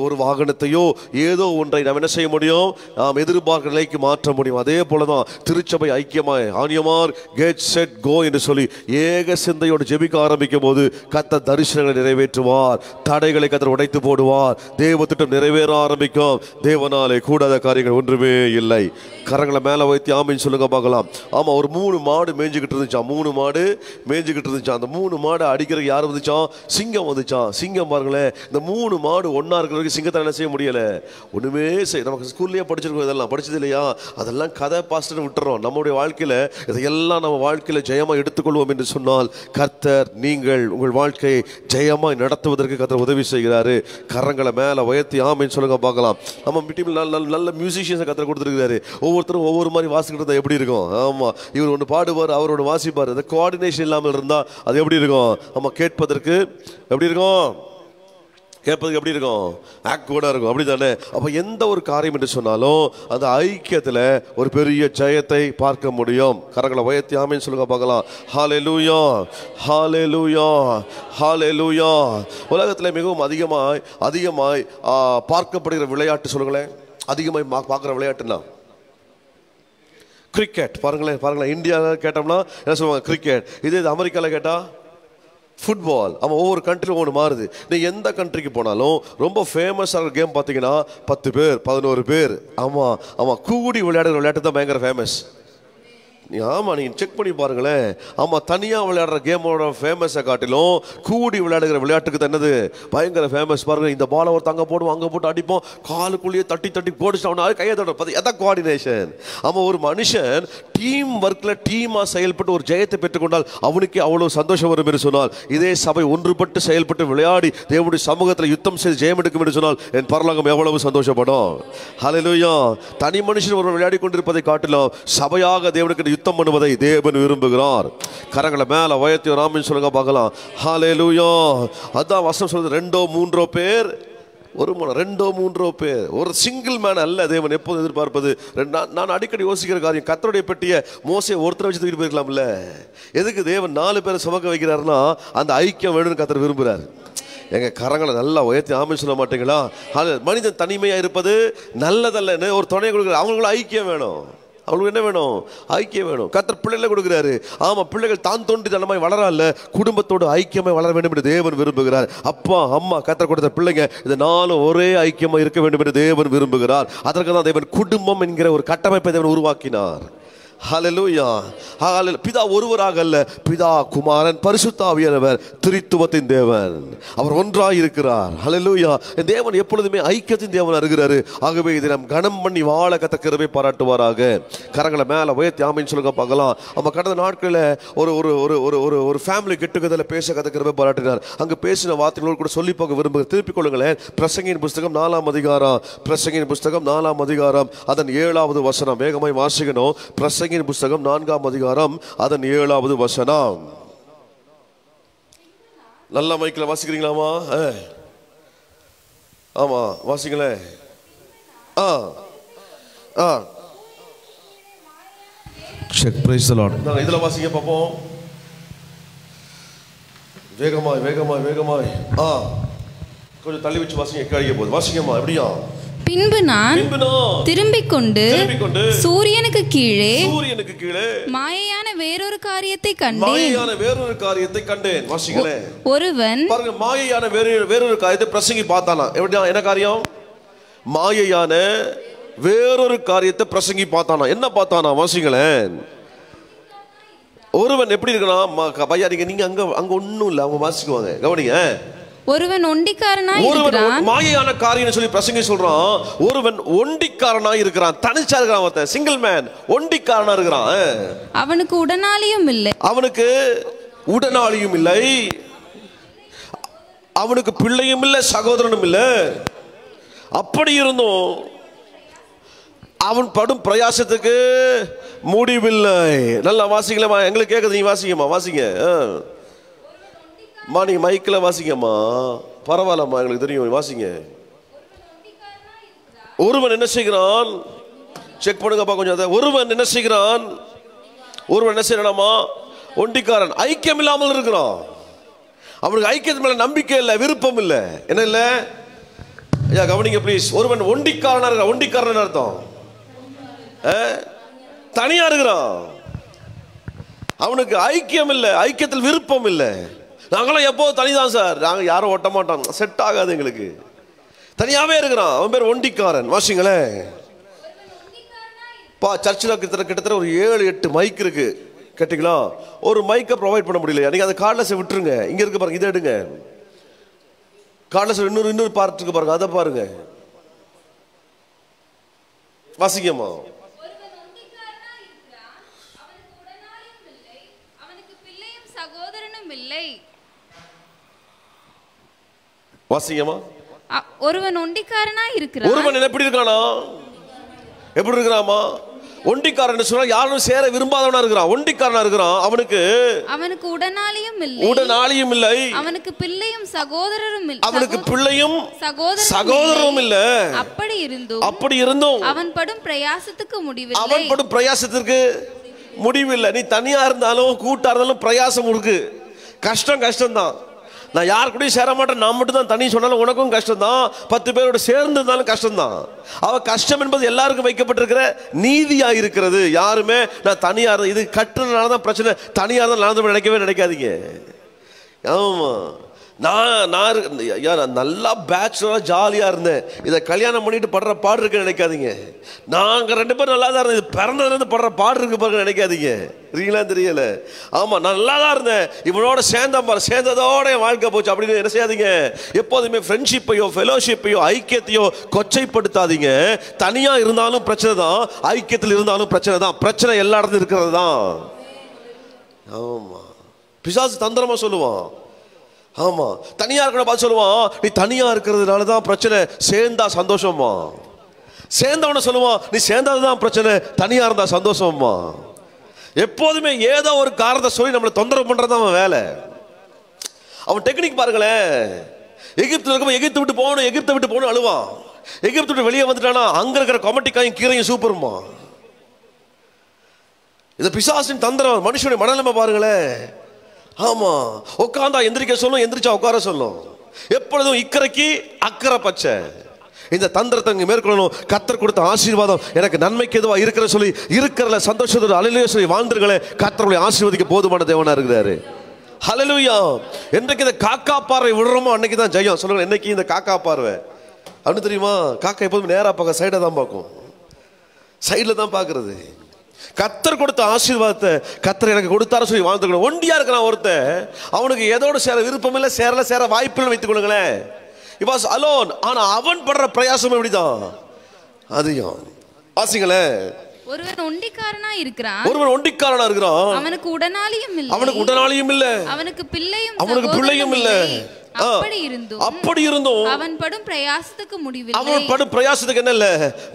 ஒரு வாகனத்தையோ ஏதோ ஒன்றை நாம் என்ன செய்ய முடியும், நாம் எதிர்பார்க்கிற நிலைக்கு மாற்ற முடியும். அதே போல தான் திருச்சபை ஐக்கியமாய் on your mark, get set go என்று சொல்லி ஏக சிந்தையோடு ஜெபிக்க ஆரம்பிக்கும் போது கர்த்தர் தரிசனங்களை நிறைவேற்றுவார். தடைகளை கர்த்தர் உடைத்து போடுவார். தேவ திட்டம் நிறைவேற ஆரம்பிக்கும். தேவனாலே கூடாத காரியங்கள் ஒன்றுமே இல்லை. கரங்களை மேலே வைத்து ஆமீன் சொல்லுங்க பார்க்கலாம். ஆமாம், ஒரு 3 மாடு மேய்ஞ்சிக்கிட்டு இருந்துச்சான். 3 மாடு மேய்ஞ்சிக்கிட்டு இருந்துச்சான். அந்த 3 மாடு அடிக்கிறதுக்கு யார் வந்துச்சான்? சிங்கம் வந்துச்சான். சிங்கம் பாருங்களேன், இந்த 3 மாடு ஒன்றா இருக்கிற வரைக்கும் சிங்கத்தை என்ன செய்ய முடியலை, ஒன்றுமே நமக்கு ஸ்கூல்லேயே படிச்சிருக்கோம், இதெல்லாம் படிச்சது இல்லையா? அதெல்லாம் கதை பாஸ்டர்னு விட்டுறோம். நம்முடைய வாழ்க்கையில் இதையெல்லாம் நம்ம வாழ்க்கையில் ஜெயமாக எடுத்துக்கொள்வோம் என்று சொன்னால் கர்த்தர் நீங்கள் உங்கள் வாழ்க்கையை ஜெயமாக நடத்துவதற்கு கர்த்தர் உதவி செய்கிறாரு. கரங்களை மேலே உயர்த்தி ஆமீன் சொல்லுங்க பார்க்கலாம். நம்ம டீமில் நல்ல மியூசிஷியன்ஸை கர்த்தர் கொடுத்துருக்காரு. ஒவ்வொருத்தரும் ஒவ்வொரு மாதிரி வாசிக்கிட்டு இருந்தால் எப்படி இருக்கும்? ஆமாம், இவர் ஒன்று பாடுவார், அவர் ஒன்று வாசிப்பார். அந்த கோஆர்டினேஷன் இல்லாமல் இருந்தால் அது எப்படி இருக்கும்? நம்ம கேட்பதற்கு எப்படி இருக்கும்? கேட்பதுக்கு எப்படி இருக்கும்? ஆக்வர்டாக இருக்கும், அப்படி தானே? அப்போ எந்த ஒரு காரியம் என்று சொன்னாலும் அந்த ஐக்கியத்தில் ஒரு பெரிய ஜெயத்தை பார்க்க முடியும். கரங்களை உயர்த்தி ஆமீன் சொல்லுங்க பார்க்கலாம். ஹல்லேலூயா, ஹல்லேலூயா, ஹல்லேலூயா. உலகத்தில் மிகவும் அதிகமாய் பார்க்கப்படுகிற விளையாட்டு சொல்லுங்களேன். அதிகமாய் பார்க்குற விளையாட்டுன்னா கிரிக்கெட். பாருங்களேன், இந்தியாவில் கேட்டோம்னா என்ன சொல்லுவாங்க? கிரிக்கெட். இது அமெரிக்காவில் கேட்டால் ஃபுட்பால். ஆமாம், ஒவ்வொரு கண்ட்ரிலும் ஒன்று மாறுது. நீங்கள் எந்த கண்ட்ரிக்கு போனாலும் ரொம்ப ஃபேமஸான கேம் பார்த்தீங்கன்னா 10 பேர் 11 பேர் ஆமாம் கூடி விளையாடுற விளையாட்டு தான் பயங்கர ஃபேமஸ். ஆமாம், நீங்கள் செக் பண்ணி பாருங்களேன். ஆமாம், தனியாக விளையாடுற கேமோட ஃபேமஸை காட்டிலும் கூடி விளையாடுகிற விளையாட்டுக்கு தான் என்னது பயங்கர ஃபேமஸ். பாருங்கள், இந்த பாலை ஒரு தங்க போடுவோம், அங்கே போட்டு அடிப்போம், காலுக்குள்ளேயே தட்டி போட்டுச்சோம்னா கையை தட்டுற பார்த்து எதான் கோஆர்டினேஷன். ஆமாம், ஒரு மனுஷன் டீம் ஒர்க்கில் டீமாக செயல்பட்டு ஒரு ஜெயத்தை பெற்றுக்கொண்டால் அவனுக்கு அவ்வளோ சந்தோஷம் வரும் என்று சொன்னால், இதே சபை ஒன்றுபட்டு செயல்பட்டு விளையாடி தேவனுடைய சமூகத்தில் யுத்தம் செய்து ஜெயம் எடுக்கும் என்று சொன்னால் என் பரலோகம் எவ்வளவு சந்தோஷப்படும். ஹல்லேலூயா. தனி மனுஷன் ஒரு விளையாடி கொண்டிருப்பதை காட்டிலும் சபையாக தேவனுக்கு யுத்தம் பண்ணுவதை தேவன் விரும்புகிறார். கரங்களை மேல உயர்த்தி ஆமென் சொல்லுங்க பார்க்கலாம். ஹல்லேலூயா. அதான் வசனம் சொல்றது, 2-3 பேர் ஒரு மன, 2-3 பேர், ஒரு சிங்கிள் மேன் அல்ல தேவன் எப்போது எதிர்பார்ப்பது. நான் அடிக்கடி யோசிக்கிற காரியம், கர்த்தருடைய பெட்டியை மோசே ஒருத்தரை வச்சு தூக்கிட்டு போயிருக்கலாம்ல. எதுக்கு தேவன் 4 பேரை சுமக்க வைக்கிறாருன்னா அந்த ஐக்கியம் வேணும்னு கர்த்தர் விரும்புகிறார். எங்க கரங்களை நல்லா உயர்த்தி ஆமென் சொல்ல மாட்டீங்களா? மனிதன் தனிமையா இருப்பது நல்லதல்லன்னு ஒரு துணை கொடுக்குறாரு. அவங்களுக்குள்ள ஐக்கியம் வேணும். அவங்களுக்கு என்ன வேணும்? ஐக்கியம் வேணும். கர்த்தர் பிள்ளைகளை கொடுக்குறாரு. ஆமாம், பிள்ளைகள் தான் தோன்றி தனமாய் வளரல, குடும்பத்தோடு ஐக்கியமாய் வளர வேண்டும் என்று தேவன் விரும்புகிறார். அப்பா அம்மா கர்த்தர் கொடுத்த பிள்ளைங்க இது 4 ஒரே ஐக்கியமாக இருக்க வேண்டும் என்று தேவன் விரும்புகிறார். அதற்கு தான் தேவன் குடும்பம் என்கிற ஒரு கட்டமைப்பை தேவன் உருவாக்கினார். ஹல்லேலூயா. பிதா ஒருவராக அல்ல, பிதா குமாரன் பரிசுத்த ஆவியானவர் திரித்துவத்தின் தேவன். அவர் ஒன்றாய் இருக்கிறார். ஹல்லேலூயா. தேவன் எப்பொழுதுமே ஐக்கியத்தின் தேவன் இருக்கிறாரு. ஆகவே இதை நாம் கனம் பண்ணி வாழ கர்த்தர் கிருபை பாராட்டுவாராக. கரங்களை மேல உயர்த்தி ஆமென் சொல்லுங்க பார்க்கலாம். நம்ம கடந்த நாட்களில் ஒரு ஒரு ஒரு ஒரு ஒரு ஃபேமிலி கெட்டுக்கதில் பேச கர்த்தர் கிருபை பாராட்டினார். அங்கே பேசின வார்த்தைகளோடு கூட சொல்லி போக விரும்புகிறேன். திருப்பிக் கொள்ளுங்களேன். பிரசங்கியின் புஸ்தகம் 4ஆம் அதிகாரம், பிரசங்கியின் புஸ்தகம் 4ஆம் அதிகாரம் அதன் 7வது வசனம். வேகமாய் வாசிக்கணும். பிரசங்கியின் புஸ்தகம் 4ஆம் அதிகாரம் அதன் 7வது வசனம். நல்ல மைக்கில் வாசிக்கிறீங்களாமா? ஆமா, வாசிங்களேன். செக் பிரைஸ் தி லார்ட். நான் இதுல வாசிங்க பாப்போம். வேகமாய் வேகமாய் வேகமாய் கொஞ்சம் தள்ளி வச்சு வாசிங்க. கேட்க போகுது. வாசிங்கம்மா. எப்படியா? பின்பு நான் திரும்பிக் கொண்டு சூரியனுக்கு கீழே மாயையான வேறொரு காரியத்தை கண்டேன். வாசிங்களேன். ஒருவன் பாருங்க, மாயையான வேறொரு காரியத்தை பிரசங்கி பார்த்தானா? எப்படியா? என்ன காரியம்? மாயையான வேறொரு காரியத்தை பிரசங்கி பார்த்தானா? என்ன பார்த்தானா? வாசிங்களேன். ஒருவன் எப்படி இருக்கணும் பையா? நீங்க அங்க ஒண்ணும் இல்ல, அவங்க வாசிக்குவாங்க, கவனிங்க. ஒருவன் ஒண்டிக்காரனாய் இருக்கிறான். மாயையான காரியம் சொல்லி பிரசங்கி சொல்றான். ஒருவன் ஒண்டிக்காரனாய் இருக்கிறான். தனிச்சா இருக்கிறான். ஒருத்தன் சிங்கிள் மேன் ஒண்டிக்காரனா இருக்கிறான். அவனுக்கு உடனாளியும் இல்லை. அவனுக்கு உடனாளியும் இல்லை. அவனுக்கு பிள்ளையும் இல்லை, சகோதரனும் இல்லை. அப்படி இருந்தும் அவன் படும் பிரயாசத்துக்கு முடிவில்லை. நல்லா வாசிக்கலாமா? எங்களுக்கு கேட்குது, நீ வாசிங்கம்மா. வாசிங்க. நீங்க மைக்கில் வாசிங்கம்மா. பரவாயில்லம்மா, எங்களுக்கு தெரியும், வாசிங்க. ஒருவன் என்ன செய்கிறான்? செக் பண்ணுங்கப்பா கொஞ்சம். ஒருவன் என்ன செய்கிறான்? ஒருவன் என்ன செய்யறாமா? ஒண்டிக்காரன், ஐக்கியம் இல்லாமல் இருக்கிறான். அவனுக்கு ஐக்கியத்து மேல நம்பிக்கை இல்லை, விருப்பம் இல்லை. என்ன இல்லை? ஐயா கவனிங்க ப்ளீஸ். ஒருவன் ஒண்டிக்காரனா இருக்கிறான். ஒண்டிக்காரன் அர்த்தம் தனியா இருக்கிறான். அவனுக்கு ஐக்கியம் இல்லை, ஐக்கியத்தில் விருப்பம் இல்லை. நாங்களாம் எப்போ தனிதான் சார். நாங்கள் யாரும் ஒட்ட மாட்டோம், செட் ஆகாது எங்களுக்கு. தனியாவே இருக்கிறான். அவன் பேர் ஒண்டிக்காரன். வாசிங்களேன். சர்ச்சில் கிட்டத்தட்ட ஒரு 7-8 மைக் இருக்கு. கேட்டீங்களா? ஒரு மைக்கை ப்ரொவைட் பண்ண முடியல. நீங்க அதை கார்ட்லெஸ் விட்டுருங்க. இங்க இருக்கு பாருங்க, இதை எடுங்க. கார்ட்லெஸ் இன்னொரு பார்ட் இருக்கு பாருங்க, அதை பாருங்க. வாசிக்கமா. வாசிக்கமா. ஒருவன் ஒண்டிக்காரனா இருக்கிறான். ஒருவன் எப்படி இருக்கானா? எப்படி இருக்கிறாமா? ஒண்டிக்காரன் சொன்னா யாரும் சேர விரும்பாதவனா இருக்கிறான். ஒண்டிக்காரனா இருக்கிறான். அவனுக்கு உடனாளியும் இல்லை. அவனுக்கு பிள்ளையும் சகோதரரும் இல்லை. அவனுக்கு பிள்ளையும் சகோதரரும் இல்லை. அப்படி இருந்தும் அவன் படும் பிரயாசத்துக்கு முடிவில்லை. நீ தனியா இருந்தாலும் கூட்டா இருந்தாலும் பிரயாசம் இருக்கு. கஷ்டம்தான். நான் யார் கூடயும் சேர மாட்டேன், நான் மட்டும் தான் தனி சொன்னாலும் உனக்கும் கஷ்டம் தான். 10 பேரோட சேர்ந்து இருந்தாலும் கஷ்டம் தான். அவ கஷ்டம் என்பது எல்லாருக்கும் வைக்கப்பட்டிருக்கிற நீதியா இருக்கிறது. யாருமே நான் தனியா இது கட்டுறதுனால தான் பிரச்சனை, தனியா தான் நடந்து நினைக்காதீங்க. ஆமா, நான் நல்லா பேச்சுலரா ஜாலியா இருந்தேன், இதை கல்யாணம் பண்ணிட்டு படுற பாடு இருக்குன்னு நினைக்காதீங்க. நாங்க 2 பேரும் நல்லா தான் இருந்தேன், பிறந்ததுலேருந்து படுற பாடு இருக்கு பாருங்க நினைக்காதீங்க. இருக்கீங்களா தெரியல. ஆமா, நான் நல்லா தான் இருந்தேன், இவனோட சேர்ந்ததோட என் வாழ்க்கை போச்சு அப்படின்னு என்ன செய்யாதீங்க. எப்போதுமே ஃப்ரெண்ட்ஷிப்பையோ ஃபெலோஷிப்பையோ ஐக்கியத்தையோ கொச்சைப்படுத்தாதீங்க. தனியா இருந்தாலும் பிரச்சனை தான், ஐக்கியத்தில் இருந்தாலும் பிரச்சனை தான். பிரச்சனை எல்லா இடத்துலையும் இருக்கிறது தான். ஆமா, பிசாசு தந்திரமா சொல்லுவான். ஆமா, தனியா இருக்கிற பார்த்து சொல்லுவான், நீ தனியா இருக்கிறதுனால தான் பிரச்சனை, சேர்ந்தா சந்தோஷமா. சேர்ந்தவன சொல்லுவான், நீ சேர்ந்ததுதான் பிரச்சனை, தனியா இருந்தா சந்தோஷமா. எப்போதுமே ஏதோ ஒரு காரணத்தை சொல்லி நம்மளை தொந்தரவு பண்றதுதான் அவன் வேலை. அவன் டெக்னிக் பாருங்களேன். எகிப்துல இருக்கும், எகிப்து விட்டு போகணும் அழுவான். எகிப்து விட்டு வெளியே வந்துட்டானா அங்க இருக்கிற கொமட்டிக்காயும் கீரையும் சூப்பருமா. இந்த பிசாசின் தந்திரம். மனுஷனுடைய மனநிலைமை பாருங்களேன். ஆமா, உட்கார்ந்தா எந்திரிக்க சொல்லும், எந்திரிச்சா உட்கார சொல்லும். எப்பொழுதும் இக்கரைக்கு அக்கறை பச்சை. இந்த தந்திரத்தை மேற்கொள்ளணும். கர்த்தர் கொடுத்த ஆசீர்வாதம் எனக்கு நன்மைக்கு எதுவா இருக்கிற சொல்லி இருக்கிற சந்தோஷத்தோட அல்லேலூயா சொல்லி வாழ்ந்துருங்களே. கர்த்தருடைய ஆசீர்வதிக்க போதுமான தேவனா இருக்கிறாரு. அல்லேலூயா. என்றைக்கு இந்த காக்கா பார்வை விடுறோமோ அன்னைக்கு தான் ஜெயம். சொல்லுங்க, என்னைக்கு இந்த காக்கா பார்வை அப்படின்னு தெரியுமா? காக்கா எப்போதும் நேரா பார்க்க, சைடை தான் பார்க்கும், சைடில் தான் பார்க்கறது. கர்த்தர் கொடுத்த ஆசீர்வாதத்தை கர்த்தர் எனக்கு கொடுத்தாரு சொல்லி வாழ்ந்துக்கணும். ஒண்டியா இருக்கிறான் ஒருத்தன், அவனுக்கு எதோடு சேர விருப்பம் இல்லை, சேர வாய்ப்புகள் வைத்துக் கொள்ளுங்களேன். He was alone. ஆனா அவன் படுற பிரயாசம் எப்படிதான் அதிகம். வாசிங்களேன். ஒருவன் ஒண்டிக்காரனா இருக்கிறான். அவனுக்கு உடனாளியும் இல்லை. அவனுக்கு பிள்ளையும் இல்லை. அப்படி இருந்தும் அவன் படும் பிரயாசத்துக்கு என்ன இல்ல,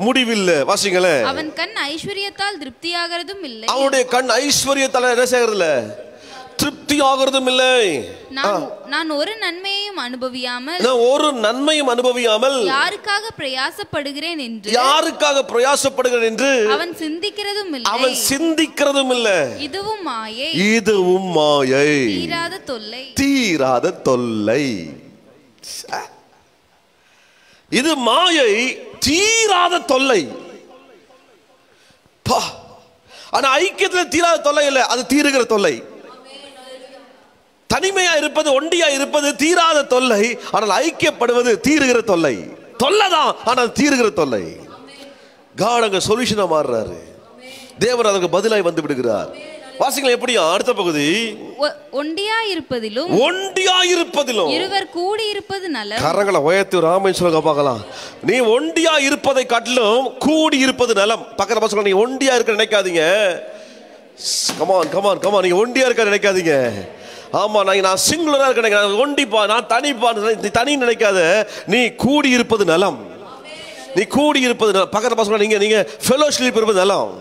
முடிவில்லை. வாசிங்களேன். அவன் கண் ஐஸ்வரியத்தால் திருப்தியாகிறதும் இல்லை. அவனுடைய கண் ஐஸ்வரியத்தால் என்ன செய்யறது இல்ல, திருப்தி ஆகிறதும் இல்லை. நான் ஒரு நன்மையும் அனுபவியாமல் யாருக்காக பிரயாசப்படுகிறேன் என்று அவன் சிந்திக்கிறதும் இல்லை. இதுவும் மாயை, தீராத தொல்லை. இது மாயை, தீராத தொல்லை. ஆனா ஐக்கியத்தில் தீராத தொல்லை இல்லை, அது தீருகிற தொல்லை. தனிமையா இருப்பது, ஒண்டியா இருப்பது தீராத தொல்லை. ஆனால் ஐக்கியப்படுவது தீருகிற தொல்லை. தொல்லைதான், ஆனால் தீருகிற தொல்லை. காட் சொல்யூஷனா மாறுறாரு. தேவன் அதற்கு பதிலாய் வந்து விடுகிறார். வாசிங்களா எப்படியா? அடுத்த பகுதி, ஒண்டியா இருப்பதிலும் இருவர் கூடி இருப்பது நலம். கரங்களை உயர்த்தி ராமன் சொல்லுங்க பார்க்கலாம். நீ ஒண்டியா இருப்பதை காட்டிலும் கூடி இருப்பது நலம். பக்கத்துல பசங்க, நீங்க ஒண்டியா இருக்க நினைக்காதீங்க. கமான், நீங்க ஒண்டியா இருக்க நினைக்காதீங்க. ஆமா, நான் சிங்குலரா இருக்க நினைக்கிறேன், ஒண்டிப்பா, நான் தனிப்பா, தனி நினைக்காத. நீ கூடி இருப்பது நலம். பக்கத்துல பசங்க, நீங்க ஃபெலோஷிப் இருப்பது நலம்.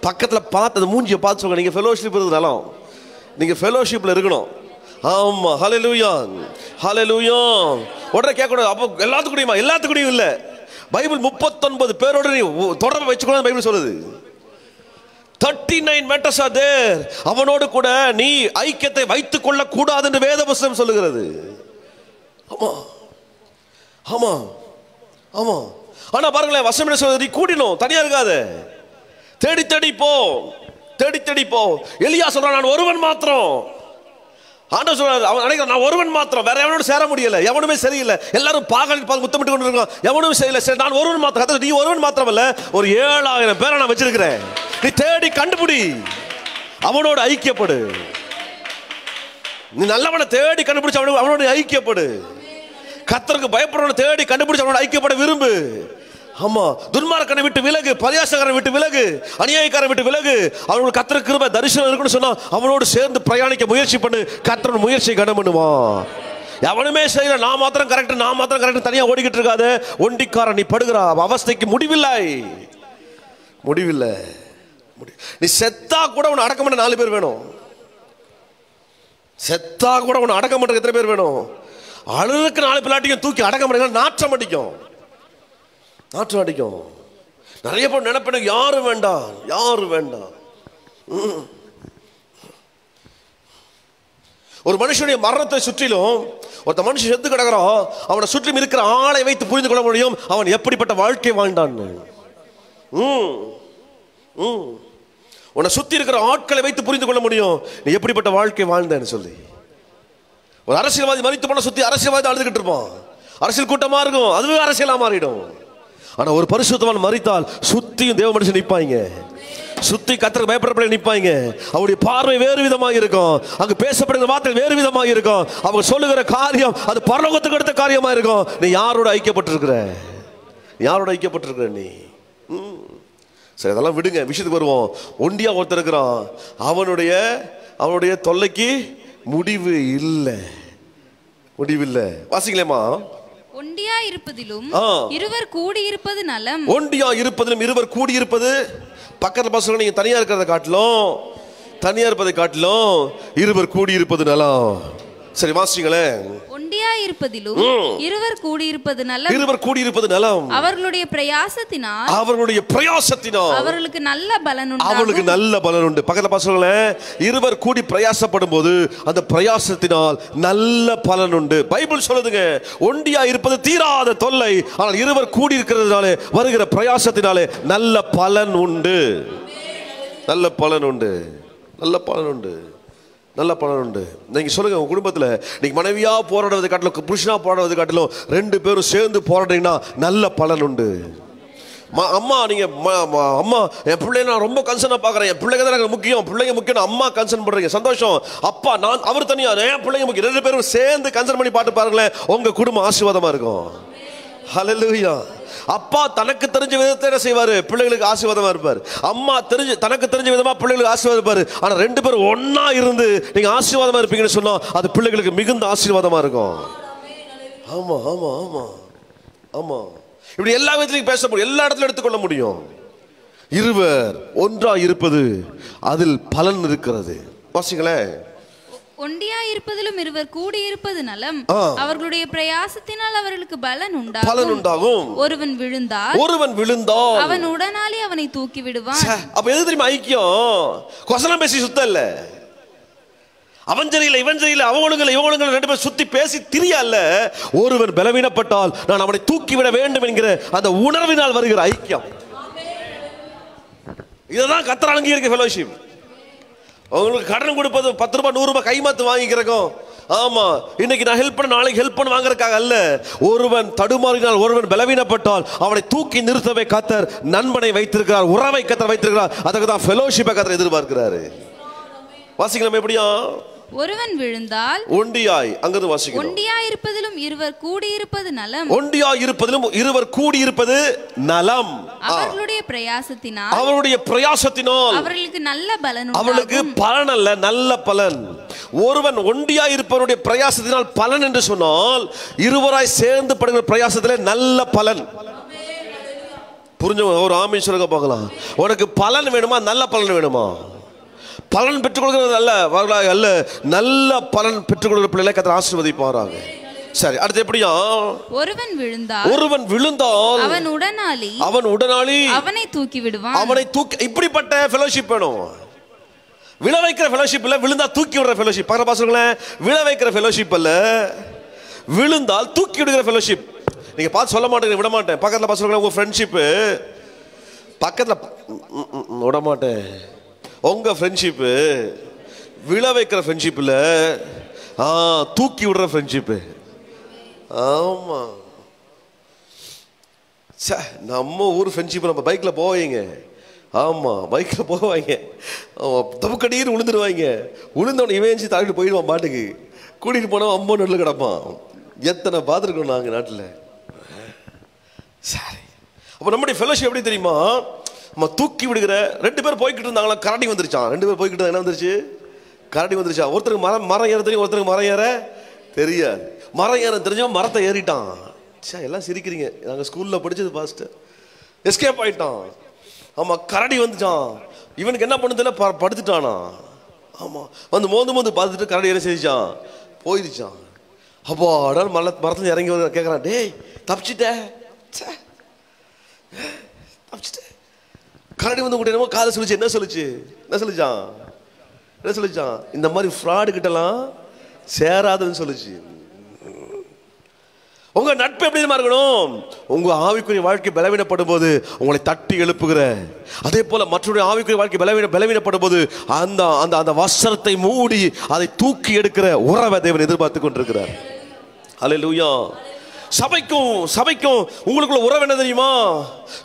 பக்கத்துல பார்த்து மூஞ்சியை பார்த்து சொல்லுங்க, நீங்க ஃபெலோஷிப் இருப்பது நலம். நீங்க ஃபெலோஷிப்ல இருக்கணும். ஆமா, ஹல்லேலூயா. உடனே கேட்கக்கூடாது, அப்போ எல்லாத்துக்கூடயும் இல்ல. பைபிள் 39 பேரோட நீ தொடர்பு வச்சுக்கணும் பைபிள் சொல்லுது. 39 matters are there. அவனோடு கூட நீ ஐக்கியத்தை வைத்துக் கொள்ள கூடாது என்று வேத புத்தகம் சொல்லுகிறது. ஆமா. ஆனா பாருங்களேன், வசனம் என்ன சொல்றது? நீ கூடினோம், தனியா இருக்காத, தேடி போ. எலியா சொல்றான், நான் ஒருவன் மாத்திரம். ஆண்டவர் சொல்றாரு, அவன் நினைக்கிறான் நான் ஒருவன் மாத்திரம், வேற எவனோட சேர முடியல, எவனுமே சரியில்லை, எல்லாரும் பாகல் முத்தமிட்டு கொண்டு இருக்கான், எவனும் சரியில்லை, சரி நான் ஒருவன் மாத்திரம். கர்த்தர், நீ ஒருவன் மாத்திரம் அல்ல, ஒரு 7000 பேரை நான் வச்சிருக்கிறேன், நீ தேடி கண்டுபிடி, அவனோட ஐக்கியப்படு. நீ நல்லவனை தேடி கண்டுபிடிச்சு அவனோட ஐக்கியப்படு. கர்த்தருக்கு பயப்படுறவனை தேடி கண்டுபிடிச்சு அவனோட ஐக்கியப்பட விரும்பு. ஆமா, துன்மார்க்கனை விட்டு விலகு, பரியாசக்காரனை விட்டு விலகு, அநியாயக்காரனை விட்டு விலகு. அவனுக்கு கர்த்தருக்கு கிருபை தரிசனம் இருக்குன்னு சொன்னா அவனோடு சேர்ந்து பிரயாணிக்க முயற்சி பண்ணு. கர்த்தர் முயற்சியை கனம் பண்ணுவான். எவனுமே செய்யல, நான் மாத்திரம் கரெக்ட், நான் மாத்திரம் கரெக்ட் தனியா ஓடிக்கிட்டு இருக்காத. ஒண்டிக்காரன் நீ படுகிற அவஸ்தைக்கு முடிவில்லை, முடிவில்லை. நீ செத்தா கூட உன்னை அடக்கம் பண்ண 4 பேர் வேணும். செத்தா கூட உன்னை அடக்கம் பண்றதுக்கு எத்தனை பேர் வேணும்? அழுதுக்கு 4 பிள்ளாட்டியும் தூக்கி அடக்கம் பண்ண நாற்றம் அடிக்கும், நாற்றம் அடிக்கும். நிறைய பேர் நினைப்பேன் யாரும் வேண்டாம், யாரும் வேண்டாம். ஒரு மனுஷனுடைய மரணத்தை சுற்றிலும் ஒருத்த மனுஷன் செத்து கிடக்கிறான், அவனை சுற்றிலும் இருக்கிற ஆளை வைத்து புரிந்து கொள்ள முடியும் அவன் எப்படிப்பட்ட வாழ்க்கை வாழ்ந்தான்னு. உன்னை சுத்தி இருக்கிற ஆட்களை வைத்து புரிந்து கொள்ள முடியும் நீ எப்படிப்பட்ட வாழ்க்கை வாழ்ந்தேன்னு சொல்லி. ஒரு அரசியல்வாதி மரித்து போன சுத்தி அரசியல்வாதி அழுதுகிட்டு இருப்பான், அரசியல் கூட்டமா இருக்கும், அதுவே அரசியலா மாறிடும். ஆனா ஒரு பரிசுத்தவான் மரித்தால் சுத்தியும் தேவ மனுஷன் நிற்பாங்க, சுத்தி கர்த்தருக்கு பயப்படுற நிற்பாங்க. அவருடைய பார்வை வேறு விதமாக இருக்கும், அங்கு பேசப்படுகிற வார்த்தை வேறு விதமாக இருக்கும், அவங்க சொல்லுகிற காரியம் அது பரலோகத்துக்கு அடுத்த காரியமா இருக்கும். நீ யாரோட ஐக்கியப்பட்டிருக்கிற, யாரோட ஐக்கியப்பட்டிருக்கிற நீ? சரி, அதெல்லாம் விடுங்க, விஷயத்துக்கு வருவோம். ஒண்டியா ஒருத்தர் இருக்கிறான், அவனுடைய தொல்லைக்கு முடிவு இல்லை, முடிவில்லை. வாசிங்களேமா. ஒண்டியா இருப்பதிலும் இருவர் கூடி இருப்பது நலம். ஒண்டியா இருப்பதிலும் இருவர் கூடி இருப்பது, பக்கத்துல பசங்க நீங்க தனியா இருக்கிறத காட்டிலும், தனியா இருப்பதை காட்டிலும் இருவர் கூடி இருப்பது நலம். சரி வாசிங்களே. ஒண்டியா இருப்பதிலும் இருவர் கூடி இருப்பது நலம், இருவர் கூடி இருப்பது நலம். அவர்களுடைய பிரயாசத்தினால், அவர்களுடைய பிரயாசத்தினால் அவர்களுக்கு நல்ல பலன் உண்டு, அவர்களுக்கு நல்ல பலன் உண்டு. பக்கத்துல பசங்களே, இருவர் கூடி பிரயாசப்படும் போது அந்த பிரயாசத்தினால் நல்ல பலன் உண்டு. பைபிள் சொல்லுதுங்க, ஒண்டியா இருப்பது தீராத தொல்லை, ஆனால் இருவர் கூடி இருக்கிறதுனாலே வருகிற பிரயாசத்தினாலே நல்ல பலன் உண்டு, நல்ல பலன் உண்டு, நல்ல பலன் உண்டு, நல்ல பலன் உண்டு. நீங்க சொல்லுங்க, உங்க குடும்பத்துல நீங்க மனைவியா போராடுவதை காட்டிலும் புருஷனா போராடுவதை காட்டிலும் 2 பேரும் சேர்ந்து போராடுறீங்கன்னா நல்ல பலன் உண்டு. அம்மா நீங்க அம்மா என் பிள்ளைய நான் ரொம்ப கன்சர்னா பாக்குறேன், என் பிள்ளைங்க தான் எனக்கு முக்கியம், பிள்ளைங்க முக்கியம், அம்மா கன்சர்ன் பண்றீங்க, சந்தோஷம். அப்பா நான் அவர் தனியா, என் பிள்ளைங்க முக்கியம், 2 பேரும் சேர்ந்து கன்சர்ன் பண்ணி பாட்டு பாருங்களேன், உங்க குடும்பம் ஆசீர்வாதமா இருக்கும். ஹல்லேலூயா. அப்பா தனக்கு தெரிஞ்ச விதத்தை என்ன செய்வாரு, பிள்ளைகளுக்கு ஆசீர்வாதமா இருப்பார். அம்மா தனக்கு தெரிஞ்ச விதமா பிள்ளைகளுக்கு ஆசீர்வாதம் இருப்பாரு. ஆனா 2 பேரும் ஒன்னா இருந்து நீங்க ஆசீர்வாதமா இருப்பீங்கன்னு சொன்னா அது பிள்ளைகளுக்கு மிகுந்த ஆசீர்வாதமா இருக்கும். ஆமா ஆமா ஆமா ஆமா. இப்படி எல்லா விதத்திலையும் பேச முடியும், எல்லா இடத்துலயும் எடுத்துக்கொள்ள முடியும். இருவர் ஒன்றா இருப்பது அதில் பலன் இருக்கிறது. வாசிங்களேன். ஒண்டியா இருப்பதிலும் இருவர் கூடி இருப்பது நலம், அவர்களுடைய பிரயாசத்தினால் அவர்களுக்கு பலன் உண்டாகும். ஒருவன் விழுந்தால் அவன் உடனாலே அவனை தூக்கி விடுவான். அப்ப எது தெரியுமா ஐக்கியம்? கொசலம் பேசி சுத்த இல்ல, அவன் சரியில்லை இவன் சரியில்லை, அவங்களும் இவங்களும் 2 பேரும் சுத்தி பேசி திரியல்ல. ஒருவன் பலவீனப்பட்டால் நான் அவனை தூக்கி விட வேண்டும் என்கிற அந்த உணர்வினால் வருகிற ஐக்கியம். இதுதான் கர்த்தர் அங்கீகரிக்கிற ஃபெலோஷிப். உங்களுக்கு கடன் கொடுப்பது 10 ரூபாய் 100 ரூபாய் கைமாத்து வாங்கிக்கிறோம். ஆமா, இன்னைக்கு நான் ஹெல்ப் பண்ண நாளைக்கு ஹெல்ப் பண்ண வாங்குறதுக்காக அல்ல. ஒருவன் தடுமாறினால், ஒருவன் பலவீனப்பட்டால் அவனை தூக்கி நிறுத்தவே கர்த்தர் நண்பனை வைத்திருக்கிறார், உறவை கர்த்தர் வைத்திருக்கிறார். அதுக்கு தான் ஃபெலோஷிப்பை கர்த்தர் எதிர்பார்க்கிறாரு. வாசிக்கலாம். எப்படியா? ஒருவன் விழுந்தால் ஒண்டியாய், அங்கிருந்து வாசிக்கிறோம். ஒண்டியா இருப்பதிலும் இருவர் கூடி இருப்பது நலம், ஒண்டியா இருப்பதிலும் இருவர் கூடி இருப்பது நலம். அவர்களுடைய பிரயாசத்தினால் அவர்களுக்கு நல்ல பலன் உண்டு. அவர்களுக்கு பலன் அல்ல, நல்ல பலன். ஒருவன் ஒண்டியா இருப்பவருடைய பிரயாசத்தினால் பலன் என்று சொன்னால் இருவராய் சேர்ந்து படுகிற பிரயாசத்திலே நல்ல பலன். புரிஞ்சவங்க ஒரு ஆமீன் சொல்லுங்க பார்க்கலாம். உனக்கு பலன் வேணுமா, நல்ல பலன் வேணுமா? பலன் பெற்றுக் கொடுக்கிறது அல்ல, நல்ல பலன் பெற்றுக் கொடுக்கிற பிள்ளைகளை கர்த்தர் ஆசீர்வதிப்பாராக. சரி, அடுத்து எப்படியா? ஒருவன் விழுந்தால் அவன் உடனாளி அவனை தூக்கி விடுவான். இப்படிப்பட்ட ஃபெலோஷிப் வேணும். விழ வைக்கிற ஃபெலோஷிப் இல்ல, விழுந்தா தூக்கி விடுற ஃபெலோஷிப். பக்கத்துல பாருங்களேன், விழ வைக்கிற ஃபெலோஷிப் அல்ல, விழுந்தால் தூக்கி விடுகிற ஃபெலோஷிப். நீங்க பார்த்து சொல்ல மாட்டேங்க, விட மாட்டேன். பக்கத்துல பாருங்களேன், உங்க ஃப்ரெண்ட்ஷிப் பக்கத்துல விட மாட்டேன். உங்க ஃப்ரெண்ட்ஷிப்பு விழ வைக்கிற ஃப்ரெண்ட்ஷிப் இல்ல, தூக்கி விடுற ஃப்ரெண்ட்ஷிப்பு. ஆமா, நம்ம ஊர் ஃப்ரெண்ட்ஷிப். நம்ம பைக்கில் போவீங்க, ஆமாம் பைக்கில் போவாங்க, தப்புக்கடின்னு விழுந்துருவாங்க. விழுந்தவன இவன் தாக்கிட்டு போயிடுவான் பாட்டுக்கு. கூட்டிகிட்டு போனால் அம்மா நெல் கிடப்பான். எத்தனை பார்த்துருக்கோம் நாங்கள் நாட்டில். சரி, அப்போ நம்முடைய ஃபெலோஷிப் எப்படி தெரியுமா? நம்ம தூக்கி விடுகிற. 2 பேர் போய்கிட்டு இருந்தாங்களா, கரடி வந்துருச்சான். 2 பேர் போய்கிட்டு என்ன வந்துருச்சு? கரடி வந்துருச்சா. ஒருத்தருக்கு மரம் ஏற தெரியும், ஒருத்தருக்கு மரம் ஏற தெரியாது. மரம் ஏற தெரிஞ்சவன் மரத்தை ஏறிட்டான். எல்லாம் சிரிக்கிறீங்க, நாங்கள் ஸ்கூலில் படித்தது பாஸ்டர். எஸ்கேப் ஆகிட்டான். ஆமாம், கரடி வந்துட்டான். இவனுக்கு என்ன பண்ணதில்ல, படுத்துட்டானா. ஆமாம், வந்து மோந்து பார்த்துட்டு கரடி என்ன செஞ்சான், போயிடுச்சான். அப்போ அடால் மரத்தில் இறங்கி வந்து கேட்குறான், டேய் தப்பிச்சிட்ட தப்பிச்சிட்ட. கரடி வந்து கூட என்னமோ காதை சொல்லிச்சு. என்ன சொல்லிச்சான், இந்த மாதிரி ஃப்ராடு கிட்டலாம் சேராதுன்னு சொல்லிச்சு. உங்க நட்பு எப்படி இருக்கணும்? உங்க ஆவிக்குரிய வாழ்க்கை பலவீனப்படும் போது உங்களை தட்டி எழுப்புகிற, அதே போல மற்றொரு ஆவிக்குரிய வாழ்க்கை பலவீனப்படும் போது அந்த அந்த அந்த வஸ்திரத்தை மூடி அதை தூக்கி எடுக்கிற உறவை தேவன் எதிர்பார்த்து கொண்டிருக்கிறார். அல்லேலூயா. சபைக்கும் உங்களுக்குள்ள உறவு என்ன தெரியுமா?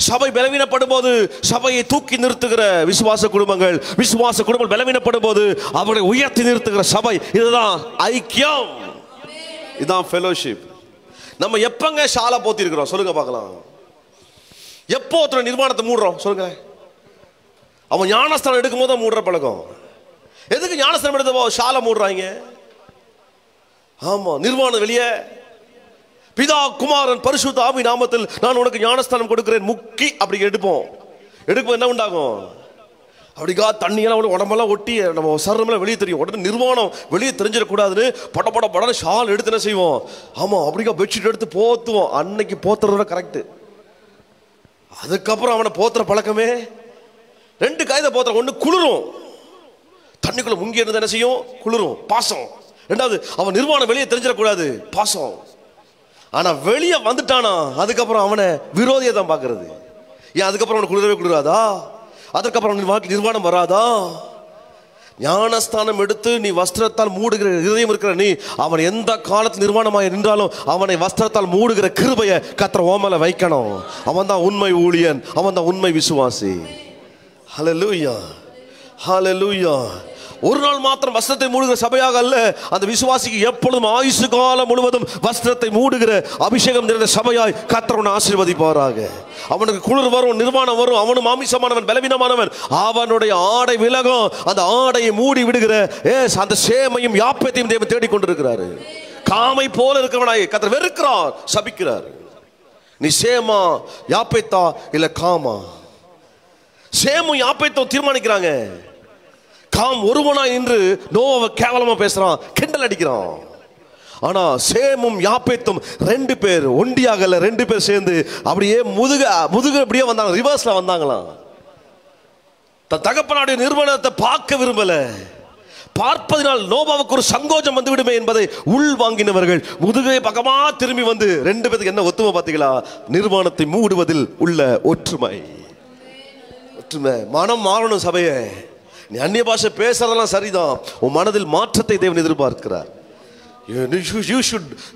சபை பலவீனப்படும் போது சபையை தூக்கி நிறுத்துகிற விசுவாச குடும்பங்கள் பலவீனப்படும் போது அவரை உயர்த்தி நிறுத்துகிற சபை. இதுதான் ஐக்கியம், இதுதான் ஃபெலோஷிப். நம்ம எப்பங்க ஷாலா போத்தி இருக்கிறோம் சொல்லுங்க பார்க்கலாம்? எப்போ ஒருத்தர் நிர்வாணத்தை மூடுறோம் சொல்லுங்க? அவன் ஞானஸ்தானம் எடுக்கும் போது மூடுற பழக்கம். எதுக்கு ஞானஸ்தானம் எடுத்த ஷாலா மூடுறாங்க? ஆமா, நிர்வாணம் வெளியே. பிதா குமாரன் பரிசுத்த ஆவி நாமத்தில் நான் உனக்கு ஞானஸ்தானம் கொடுக்கிறேன் முக்கி அப்படி எடுப்போம் என்ன உண்டாகும்? அப்படிக்கா தண்ணியெல்லாம் உடம்பெல்லாம் ஒட்டி நம்ம சரமெல்லாம் வெளியே தெரியும். உடனே நிர்வாணம் வெளியே தெரிஞ்சிடக்கூடாதுன்னு பட ஷால் எடுத்து என்ன செய்வோம்? ஆமாம், அப்படிக்கா பெட்ஷீட் எடுத்து போத்துவோம். அன்னைக்கு போத்துறத கரெக்டு. அதுக்கப்புறம் அவனை போத்துற பழக்கமே 2 காய்த போத்துற. ஒன்று குளிரும், தண்ணிக்குள்ள முங்கி இருந்து என்ன செய்யும்? குளிரும், பாசம். 2வது அவன் நிர்வாணம் வெளியே தெரிஞ்சிடக்கூடாது, பாசம். ஆனா வெளியே வந்துட்டானா அதுக்கப்புறம் அவனை விரோதியை தான் பார்க்கறது. ஏன் அதுக்கப்புறம் அவனை குளிராதா? அதற்கப்புறம் நிர்வாணம் வராதா? ஞானஸ்தானம் எடுத்து நீ வஸ்திரத்தால் மூடுகிற இதயம் இருக்கிற நீ, அவன் எந்த காலத்தில் நிர்வாணமாய் நின்றாலும் அவனை வஸ்திரத்தால் மூடுகிற கிருபையை கர்த்தர் ஓமல வைக்கணும். அவன் தான் உண்மை ஊழியன், அவன் தான் உண்மை விசுவாசி. ஹல்லேலூயா, ஹல்லேலூயா. ஒரு நாள் மாத்திரம் வஸ்திரத்தை மூடுகிற சபையாக அல்ல, அந்த விசுவாசிக்கு எப்பொழுதும் ஆயுசு காலம் முழுவதும் வஸ்திரத்தை மூடுகிற அபிஷேகம் நிறைந்த சபையாய் கர்த்தர் ஆசீர்வதிப்பாராக. அவனுக்கு குளிர் வரும், நிர்வாணம் வரும். அவனும் மாமிசமானவன், பலவீனமானவன். அவனுடைய ஆடை விலகும். அந்த ஆடையை மூடி விடுகிற அந்த சேமையும் யாப்பேத்தையும் தேவன் தேடிக்கொண்டிருக்கிறாரு. காமை போல இருக்கிறவனாய் கர்த்தர் வெறுக்கிறார், சபிக்கிறார். நீ சேமா யாப்பேத்தா இல்ல காமா? சேமும் யாப்பேத்தும் தீர்மானிக்கிறாங்க. காம் ஒருவனாய் நின்று நோவாவை கேவலமா பேசுறான், கிண்டல் அடிக்கிறான். ஆனா சேமும் யாப்பேத்தும் 2 பேர் ஒண்டியாகல, 2 பேர் சேர்ந்து அப்படியே முதுக அப்படியே வந்தாங்க, ரிவர்ஸ்ல வந்தாங்களாம். தன் தகப்பனுடைய நிர்வாணத்தை பார்க்க விரும்பல. பார்ப்பதினால் நோவாவுக்கு ஒரு சங்கோஜம் வந்து விடுமே என்பதை உள் வாங்கினவர்கள் முதுகை பக்கமா திரும்பி வந்து 2 பேருக்கு என்ன ஒத்துமை பார்த்தீங்களா? நிர்வாணத்தை மூடுவதில் உள்ள ஒற்றுமை. மனம் மாறணும் சபையே. நீ அந்நிய பாஷை பேசுறதெல்லாம் சரிதான், உன் மனதில் மாற்றத்தை தேவன் எதிர்பார்க்கிறார்.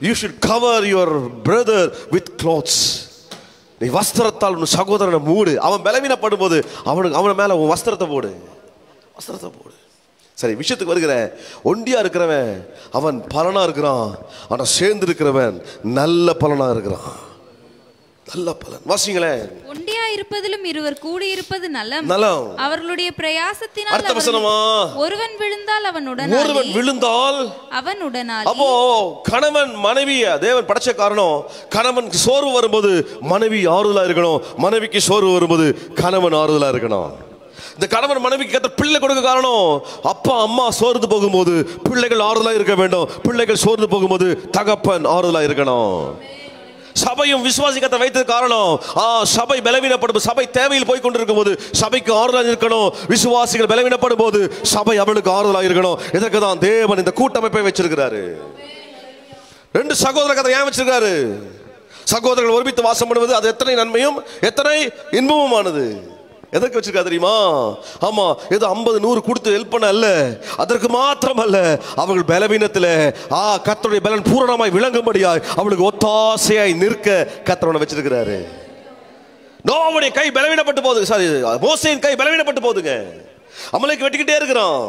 You should cover your brother with clothes. நீ வஸ்திரத்தால் உன் சகோதரனை மூடு. அவன் பலவீனப்படும் போது அவன் மேல உன் வஸ்திரத்தை போடு. சரி, விஷயத்துக்கு வருகிறேன். ஒண்டியா இருக்கிறவன் அவன் பலனா இருக்கிறான், ஆனா சேர்ந்து இருக்கிறவன் நல்ல பலனா இருக்கிறான். நல்ல பலன். வாசிங்களேன். ஒண்டியா இருப்பதிலும் இருவர் கூடி இருப்பது நலம். அவர்களுடைய பிரயாசத்தினால் அடுத்த வசனமா, ஒருவன் விழுந்தால் அவன் உடனாளி. அப்போ கணவன் மனைவிய தேவன் படைச்ச காரணம், கணவனுக்கு சோர்வு வரும்போது மனைவி ஆறுதலா இருக்கணும், மனைவிக்கு சோர்வு வரும்போது கணவன் ஆறுதலா இருக்கணும். இந்த கணவன் மனைவிக்கு கேட்ட பிள்ளை கொடுக்க காரணம், அப்பா அம்மா சோர்ந்து போகும்போது பிள்ளைகள் ஆறுதலா இருக்க வேண்டும், பிள்ளைகள் சோர்ந்து போகும்போது தகப்பன் ஆறுதலா இருக்கணும். சபையும் விசுவாசிக்கத்தை வைத்தது காரணம், சபை பலவீனப்படும், சபை தேவையில் போய் கொண்டிருக்கும் போது சபைக்கு ஆறுதலாக இருக்கணும். விசுவாசிகள் பலவீனப்படும் போது சபை அவளுக்கு ஆறுதலாக இருக்கணும். இதற்கு தான் தேவன் இந்த கூட்டமைப்பை வச்சிருக்கிறாரு. 2 சகோதர கதை ஏன் வச்சிருக்காரு? சகோதரர்கள் ஒருமித்து வாசம் பண்ணுவது அது எத்தனை நன்மையும் எத்தனை இன்பமுமானது. எதற்கு வச்சிருக்கா தெரியுமா? ஆமா, ஏதோ 50 100 கொடுத்து ஹெல்ப் பண்ண அல்ல, அதற்கு மாத்திரம் அல்ல, அவர்கள் பலவீனத்தில் கர்த்தருடைய பலன் பூரணமாய் விளங்கும்படியாய் அவளுக்கு ஒத்தாசையாய் நிற்க கர்த்தர் வச்சிருக்கிறாரு. நோவாவுடைய கை பலவீனப்பட்டு போகுது, சாரி மோசேயின் கை பலவீனப்பட்டு போகுதுங்க. அமலேக்கு வெட்டிக்கிட்டே இருக்கிறான்,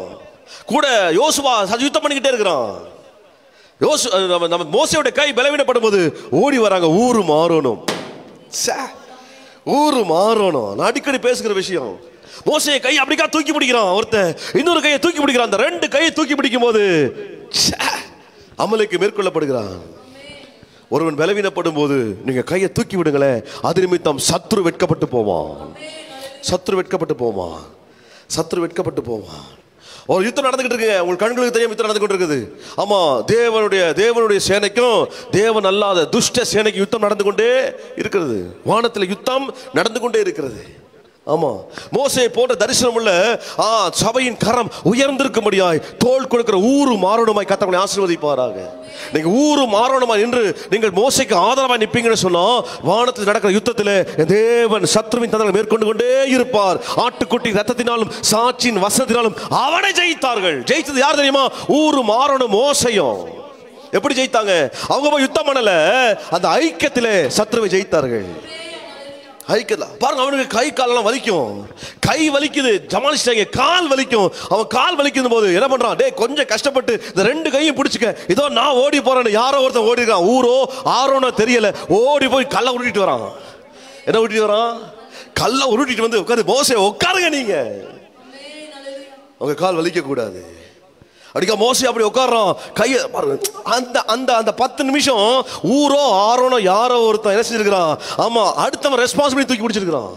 கூட யோசுவா யுத்தம் பண்ணிக்கிட்டே இருக்கிறான். நம்ம மோசேயோட கை பலவீனப்படும் போது ஓடி வராங்க, ஊரு மாறணும், ஊரு மாறணும். நான் அடிக்கடி பேசுகிற விஷயம். மோசே கை அப்படிக்கா தூக்கி பிடிக்கிறான் ஒருத்தன், இன்னொரு கையை தூக்கி பிடிக்கிறான். அந்த 2 கையை தூக்கி பிடிக்கும் போது அமலேக்கு மேற்கொள்ளப்படுகிறான். ஒருவன் பலவீனப்படும் போது நீங்க கையை தூக்கி விடுங்களேன், அது நிமித்தம் சத்ரு வெட்கப்பட்டு போவான், சத்ரு வெட்கப்பட்டு போவான், சத்ரு வெட்கப்பட்டு போவான். ஒரு யுத்தம் நடந்துகிட்டு இருக்குங்க, உங்களுக்கு கண்களுக்கு தெரியும் யுத்தம் நடந்துகிட்டு இருக்குது. ஆமா, தேவனுடைய சேனைக்கும் தேவன் அல்லாத துஷ்ட சேனைக்கு யுத்தம் நடந்து கொண்டே இருக்கிறது. வானத்தில் யுத்தம் நடந்து கொண்டே இருக்கிறது. ஆமா, மோசே போன்ற தரிசனம் உள்ள சபையின் கரம் உயர்ந்திருக்கும்படியாய் தோள் கொடுக்கிற ஊரு மாறணுமாய் கர்த்தர் ஆசீர்வதிப்பாராக. நீங்க ஊரு மாறணுமாய் என்று நீங்கள் மோசேக்கு ஆதரவாய் நிற்பீங்கன்னு சொன்னா, வானத்தில் நடக்கிற யுத்தத்தில் தேவன் சத்ருவின் தந்தங்களை மேற்கொண்டு கொண்டே இருப்பார். ஆட்டுக்குட்டி ரத்தத்தினாலும் சாட்சியின் வசனத்தினாலும் அவனை ஜெயித்தார்கள். ஜெயித்தது யார் தெரியுமா? ஊரு மாறணும் மோசையும். எப்படி ஜெயித்தாங்க? அவங்க போய் யுத்தம் பண்ணல, அந்த ஐக்கியத்திலே சத்ருவை ஜெயித்தார்கள். பாருங்க, அவனுக்கு கை காலெல்லாம் வலிக்கும், கை வலிக்குது, ஜமாலிச்சிட்டாங்க, கால் வலிக்கும். அவன் கால் வலிக்கும் போது என்ன பண்றான்? டே கொஞ்சம் கஷ்டப்பட்டு இந்த 2 கையும் பிடிச்சிக்க, இதோ நான் ஓடி போறேன்னு யாரோ ஒருத்தன் ஓடி இருக்கான், ஊரோ ஆரோனோ தெரியல, ஓடி போய் கல்லை உருட்டிட்டு வரான். என்ன உருட்டிட்டு வரான்? கல்லை உருட்டிட்டு வந்து உட்காந்து, மோசே உட்காருங்க, நீங்க உங்க கால் வலிக்க கூடாது. அடிக்க மோசே அப்படி உட்கார்றான், கையை அந்த அந்த அந்த 10 நிமிஷம் ஊரோ ஆரோனோ யாரோ ஒருத்தன் என்ன செஞ்சிருக்கிறான்? ஆமா, அடுத்தவன் ரெஸ்பான்சிபிலிட்டி தூக்கி பிடிச்சிருக்கிறான்.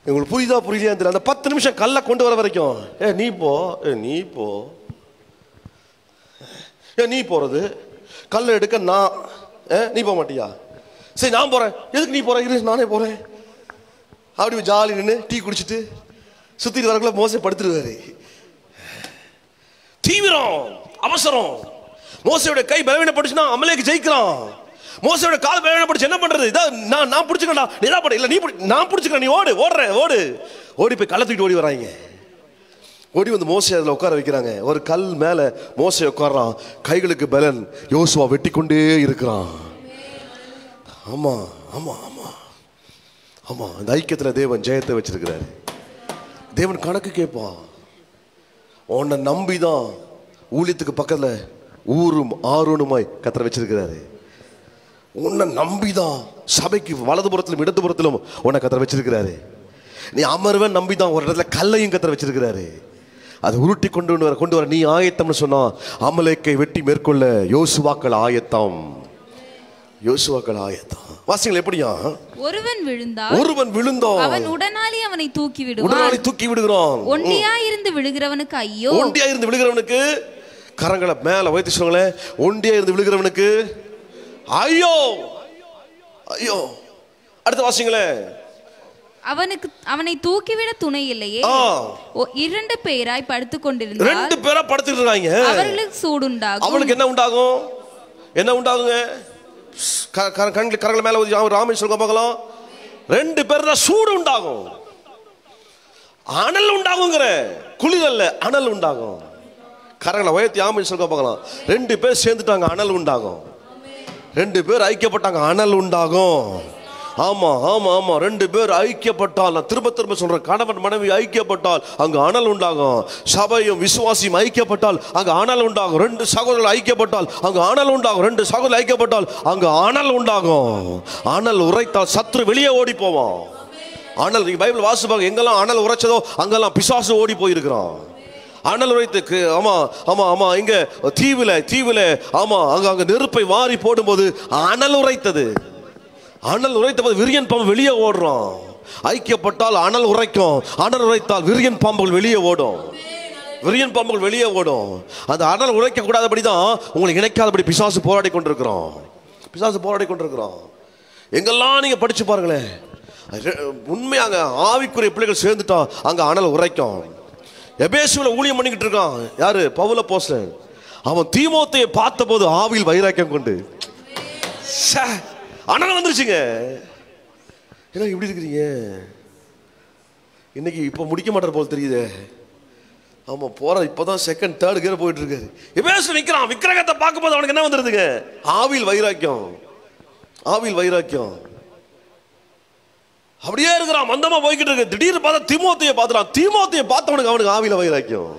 உங்களுக்கு புரியுதா புரியலையா தெரியல. அந்த 10 நிமிஷம் கல்லை கொண்டு வர வரைக்கும் நீ போ, நீ போ, நீ போறது கல்லை எடுக்க நான், நீ போக மாட்டியா? சரி நான் போறேன். எதுக்கு நீ போற? இரு நானே போறேன். அப்படி ஜாலி நின்று டீ குடிச்சிட்டு சுத்திட்டு வரக்குள்ள மோசே படுத்துருவாரு. தீவிரம், அவசரம். மோசேயோட கை பலவீனப்பட்டுச்சுன்னா அமலேக்கு ஜெயிக்கிறான். மோசேயோட கால் பலவீனப்பட்டுச்சு, என்ன பண்றது? நான் பிடிச்சுக்கண்டா, நீ தான் பட இல்ல, நீ நான் பிடிச்சுக்கிறேன், நீ ஓடு, ஓடு ஓடி போய் கல்லை தூக்கிட்டு ஓடி வராங்க. ஓடி வந்து மோசே அதில் உட்கார வைக்கிறாங்க. ஒரு கல் மேல மோசே உட்கார்றான், கைகளுக்கு பலன். யோசுவா வெட்டி கொண்டே இருக்கிறான். ஆமா ஆமா ஆமா ஆமா, அந்த ஐக்கியத்தில் தேவன் ஜெயத்தை வச்சிருக்கிறாரு. தேவன் கணக்கு கேட்பான். உன்னை நம்பிதான் ஊழியத்துக்கு பக்கத்தில் ஊரும் ஆரோனுமாய் கர்த்தர் வச்சிருக்கிறாரு. உன்னை நம்பிதான் சபைக்கு வலதுபுறத்திலும் இடதுபுறத்திலும் உன்னை கர்த்தர் வச்சிருக்கிறாரு. நீ அமர்வன் நம்பிதான் ஒரு இடத்துல கல்லையும் கர்த்தர் வச்சிருக்கிறாரு. அதை உருட்டி கொண்டு வர நீ ஆயத்தம்னு சொன்னா, அமலேக்கை வெட்டி மேற்கொள்ள யோசுவாக்கள் ஆயத்தம், யோசுவாக்கள் ஆயத்தம். வாசிங்கள் எப்படியா? ஒருவன் விழுந்தான், அவன் உடனாளி அவனை தூக்கி விடுகிறான். ஒண்டியா இருந்து விழுகிறவனுக்கு ஐயோ. ஒண்டியா இருந்து விழுகிறவனுக்கு கரங்களை மேல வைத்து சொல்லுங்களேன். ஒண்டியா இருந்து விழுகிறவனுக்கு ஐயோ ஐயோ. அடுத்த வாசிங்களேன். அவனை தூக்கிவிட துணை இல்லையே. 2 பேராய் படுத்துக் கொண்டிருந்தார். 2 பேரா படுத்துட்டு இருக்காங்க. அவர்களுக்கு சூடுண்டாகும். அவளுக்கு என்ன உண்டாகும்? என்ன உண்டாகுங்க? கரங்களை மேல ராமன் சொல்ல பார்க்கலாம். 2 பேர் தான் சூடு உண்டாகும், அனல் உண்டாகுங்கிற, குளிர் அல்ல, அனல் உண்டாகும். கரங்களை உயர்த்தி ஆமன் சொல்ல பார்க்கலாம். 2 பேர் சேர்ந்துட்டாங்க, அனல் உண்டாகும். 2 பேர் ஐக்கியப்பட்டாங்க, அனல் உண்டாகும். ஆமா ஆமா ஆமா, 2 பேர் ஐக்கியப்பட்டால், நான் திரும்ப சொல்றேன், கணவன் மனைவி ஐக்கியப்பட்டால் அங்கு அனல் உண்டாகும். சபையும் விசுவாசியும் ஐக்கியப்பட்டால் அங்கு அனல் உண்டாகும். 2 சகோதரர்கள் ஐக்கியப்பட்டால் அங்கு அனல் உண்டாகும். 2 சகோதரர்கள் ஐக்கியப்பட்டால் அங்கு அனல் உண்டாகும். அனல் உரைத்தால் சத்ரு வெளியே ஓடி போவான். அனல், பைபிள் வாசிப்பாங்க, எங்கெல்லாம் அனல் உரைச்சதோ அங்கெல்லாம் பிசாசு ஓடி போயிருக்கிறான். அனல் உரைத்துக்கு ஆமா ஆமா ஆமா, இங்க தீவுல ஆமா, அங்க நெருப்பை வாரி போடும்போது அனல் உரைத்தது. அனல் உரைத்த போது விரியன் பாம்பு வெளியே ஓடுறோம். ஐக்கியப்பட்டால் அனல் உரைக்கும், அனல் உரைத்தால் விரியன் பாம்புகள் வெளியே ஓடும். விரியன் பாம்புகள் வெளியே ஓடும். அந்த அனல் உரைக்க கூடாதபடிதான் உங்களுக்கு இணைக்காதபடி பிசாசு போராடி கொண்டிருக்கிறோம். எங்கெல்லாம் நீங்க படிச்சு பாருங்களேன், உண்மையாங்க ஆவிக்குரிய பிள்ளைகள் சேர்ந்துட்டா அங்க அனல் உரைக்கும். எபேசுல ஊழியம் பண்ணிக்கிட்டு இருக்கான் யாரு? பவுல் அப்போஸ்தலன். அவன் தீமோத்தேயை பார்த்த போது ஆவியில் வைராக்கியம் கொண்டு அனல் வந்துருச்சுங்க. என்ன இப்படி இருக்கிறீங்க? இன்னைக்கு இப்போ முடிக்க மாட்டார் போல் தெரியுதே. ஆமாம், போகிற இப்போ தான் செகண்ட் தேர்ட் கியர் போயிட்டு இருக்காரு. எபேசு நிற்கிறான். விக்கிரகத்தை பார்க்கும்போது அவனுக்கு என்ன வந்துடுதுங்க? ஆவியில் வைராக்கியம். ஆவியில் வைராக்கியம் அப்படியே இருக்கிறான். மந்தமா போய்கிட்டு இருக்கு. திடீர்னு பார்த்தா தீமோத்தேயை பார்த்துறான். தீமோத்தேயை பார்த்தவனுக்கு அவனுக்கு ஆவியில வைராக்கியம்.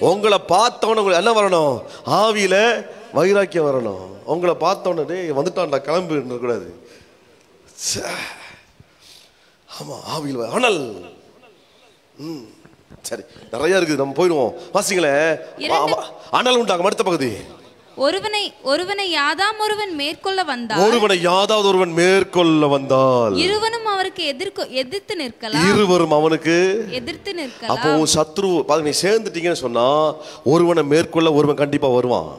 உங்களை பார்த்தவனுக்கு என்ன வரணும்? ஆவியில வைராக்கியம் வரணும். உங்களை பார்த்தவனே வந்துட்டான்டா கிளம்பு இருக்கக்கூடாது. ஆமா, ஆவியில் அனல். சரி, நிறைய இருக்குது, நம்ம போயிடுவோம். வாசிங்களேன். அனல் உண்டாகும். அடுத்த பகுதி. ஒருவனை யாதாம் ஒருவன் மேற்கொள்ள வந்தால், ஒருவனை யாதாவது ஒருவன் மேற்கொள்ள வந்தால் இருவனும் அவருக்கு எதிர்த்து நிற்கலாம். இருவரும் அவனுக்கு எதிர்த்து நிற்கலாம். அப்போ சத்ரு நீ சேர்ந்துட்டீங்கன்னு சொன்னா ஒருவனை மேற்கொள்ள ஒருவன் கண்டிப்பா வருவான்.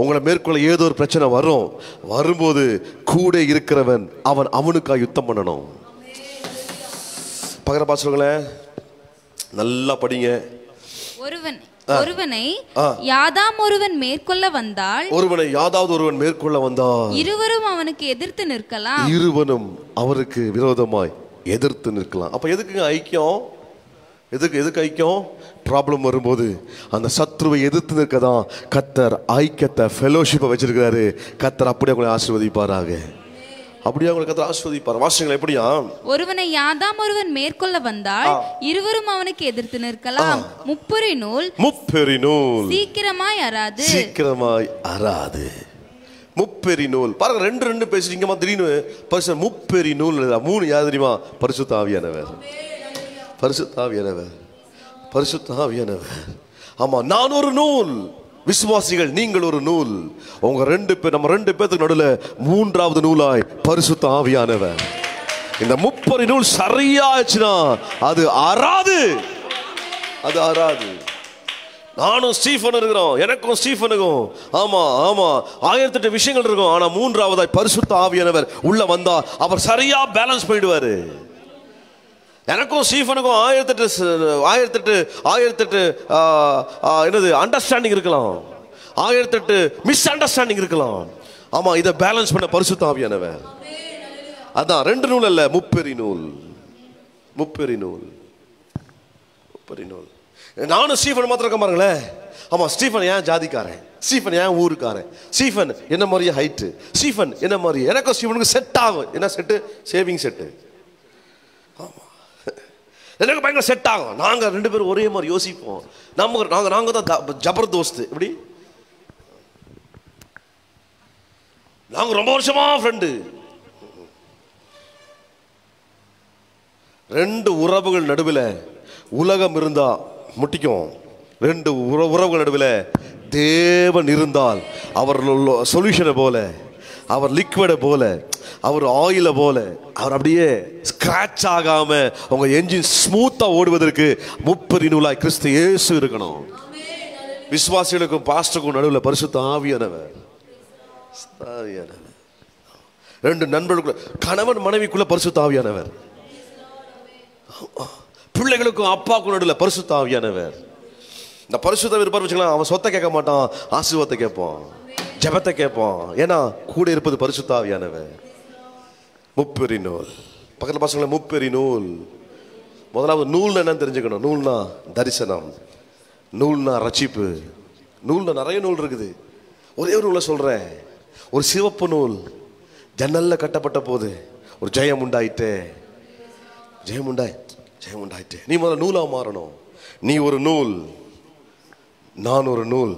உங்களை மேற்கொள்ள ஏதோ ஒரு பிரச்சனை வரும். வரும்போது கூட இருக்கிறவன் அவனுக்காக யுத்தம் பண்ணணும். பகர பாசுங்களேன், நல்லா படிங்க. ஒருவனை யாதாம் ஒருவன் மேற்கொள்ள வந்தால், ஒருவனை யாதாவது ஒருவன் மேற்கொள்ள வந்தால் இருவரும் அவனுக்கு எதிர்த்து நிற்கலாம். இருவனும் அவருக்கு விரோதமாய் எதிர்த்து நிற்கலாம். அப்ப எதுக்குங்க ஐக்கியம்? எதுக்கு ஐக்கியம்? ப்ராப்ளம் வரும்போது அந்த சத்ருவை எதிர்த்து நிற்கதான் கர்த்தர் ஐக்கியத்தை ஃபெலோஷிப்பை வச்சிருக்கிறாரு. கர்த்தர் அப்படியே அவங்களை ஆசீர்வதிப்பாராக. அப்படியே அவங்களை கர்த்தர் ஆசீர்வதிப்பார். வாசிங்களா எப்படியா? ஒருவனை யாதாம் ஒருவன் மேற்கொள்ள வந்தால் இருவரும் அவனுக்கு எதிர்த்து நிற்கலாம். முப்பெரி நூல் சீக்கிரமாய் அறாது. முப்பெரி நூல் பாருங்க, ரெண்டு பேசுறீங்கம்மா. திடீர்னு பரிசு முப்பெரி நூல். 3 யார் தெரியுமா? பரிசுத்த ஆவியானவர். ஆமா, நான் ஒரு நூல், விசுவாசிகள் நீங்கள் ஒரு நூல். உங்க நம்ம 2 பேருக்கு நடுவில் 3வது நூலாய் பரிசுத்த ஆவியானவர். இந்த முப்பெரி நூல் சரியாச்சுன்னா அது அறாது. நானும் ஸ்டீஃபன் இருக்கிறோம், எனக்கும் ஸ்டீஃபனுக்கும் ஆமா 1008 விஷயங்கள் இருக்கும். ஆனா 3வதாய் பரிசுத்த ஆவியானவர் உள்ள வந்தா அவர் சரியா பேலன்ஸ் பண்ணிடுவாரு. எனக்கும் ஸ்டீஃபனுக்கும் 1008 என்னது அண்டர்ஸ்டாண்டிங் இருக்கலாம், 1008 மிஸ் அண்டர்ஸ்டாண்டிங் இருக்கலாம். ஆமா, இதை பேலன்ஸ் பண்ண பரிசுத்த ஆவியானவர். அதான் 2 நூல் அல்ல, முப்பெரி நூல். நானும் ஸ்டீஃபன் மாத்திரம் இருக்க பாருங்களேன். ஆமா, ஸ்டீஃபன் ஏன் ஜாதிக்காரன், ஸ்டீஃபன் ஏன் ஊருக்காரன், ஸ்டீஃபன் என்ன மாதிரியே ஹைட்டு, ஸ்டீஃபன் என்ன மாதிரி எனக்கும் ஸ்டீஃபனுக்கு செட் ஆகும். என்ன செட்டு? Saving set. ஆமா, எனக்கு பயங்கர செட் ஆகும். நாங்க 2 பேரும் ஒரே மாதிரி யோசிப்போம். நாங்க தான் ஜபர்தோஸ்து. இப்படி நாங்க ரொம்ப வருஷமா ஃப்ரெண்டு. 2 உறவுகள் நடுவில் உலகம் இருந்தா முட்டிக்கும். 2 உறவுகள் நடுவில் தேவன் இருந்தால் அவர் சொல்யூஷனை போல, அவர் லிக்விடை போல, அவர் ஆயிலை போல, அவர் அப்படியே ஸ்கிராச் ஆகாம உங்க என்ஜின் ஸ்மூத்தா ஓடுவதற்கு முப்பெரி நூலாய் கிறிஸ்து இயேசு இருக்கணும். விசுவாசிகளுக்கும் பாஸ்டருக்கும் நடுவில் பரிசுத்த ஆவியானவர். 2 நண்பர்களுக்குள்ள, கணவன் மனைவிக்குள்ள பரிசுத்த ஆவியானவர். பிள்ளைகளுக்கும் அப்பாவுக்கும் நடுவில் பரிசுத்த ஆவியானவர். இந்த பரிசுத்த இருப்பார் வச்சுக்கலாம். அவன் சொத்தை கேட்க மாட்டான், ஆசீர்வாதத்தை கேட்பான், ஜெபத்தை கேட்பான். ஏன்னா கூட இருப்பது பரிசுத்த ஆவியானவர். முப்பெரி நூல். பக்கத்தில் பசங்களை முப்பெரி நூல். முதலாவது நூல்னா என்னன்னு தெரிஞ்சுக்கணும். நூல்னா தரிசனம், நூல்னா ரட்சிப்பு. நூல்னா நிறைய நூல் இருக்குது. ஒரே ஒரு நூலை சொல்றேன். ஒரு சிவப்பு நூல் ஜன்னல்ல கட்டப்பட்ட போது ஒரு ஜெயம் உண்டாயிட்டே. நீ முதல்ல நூலா மாறணும். நீ ஒரு நூல், நான் ஒரு நூல்.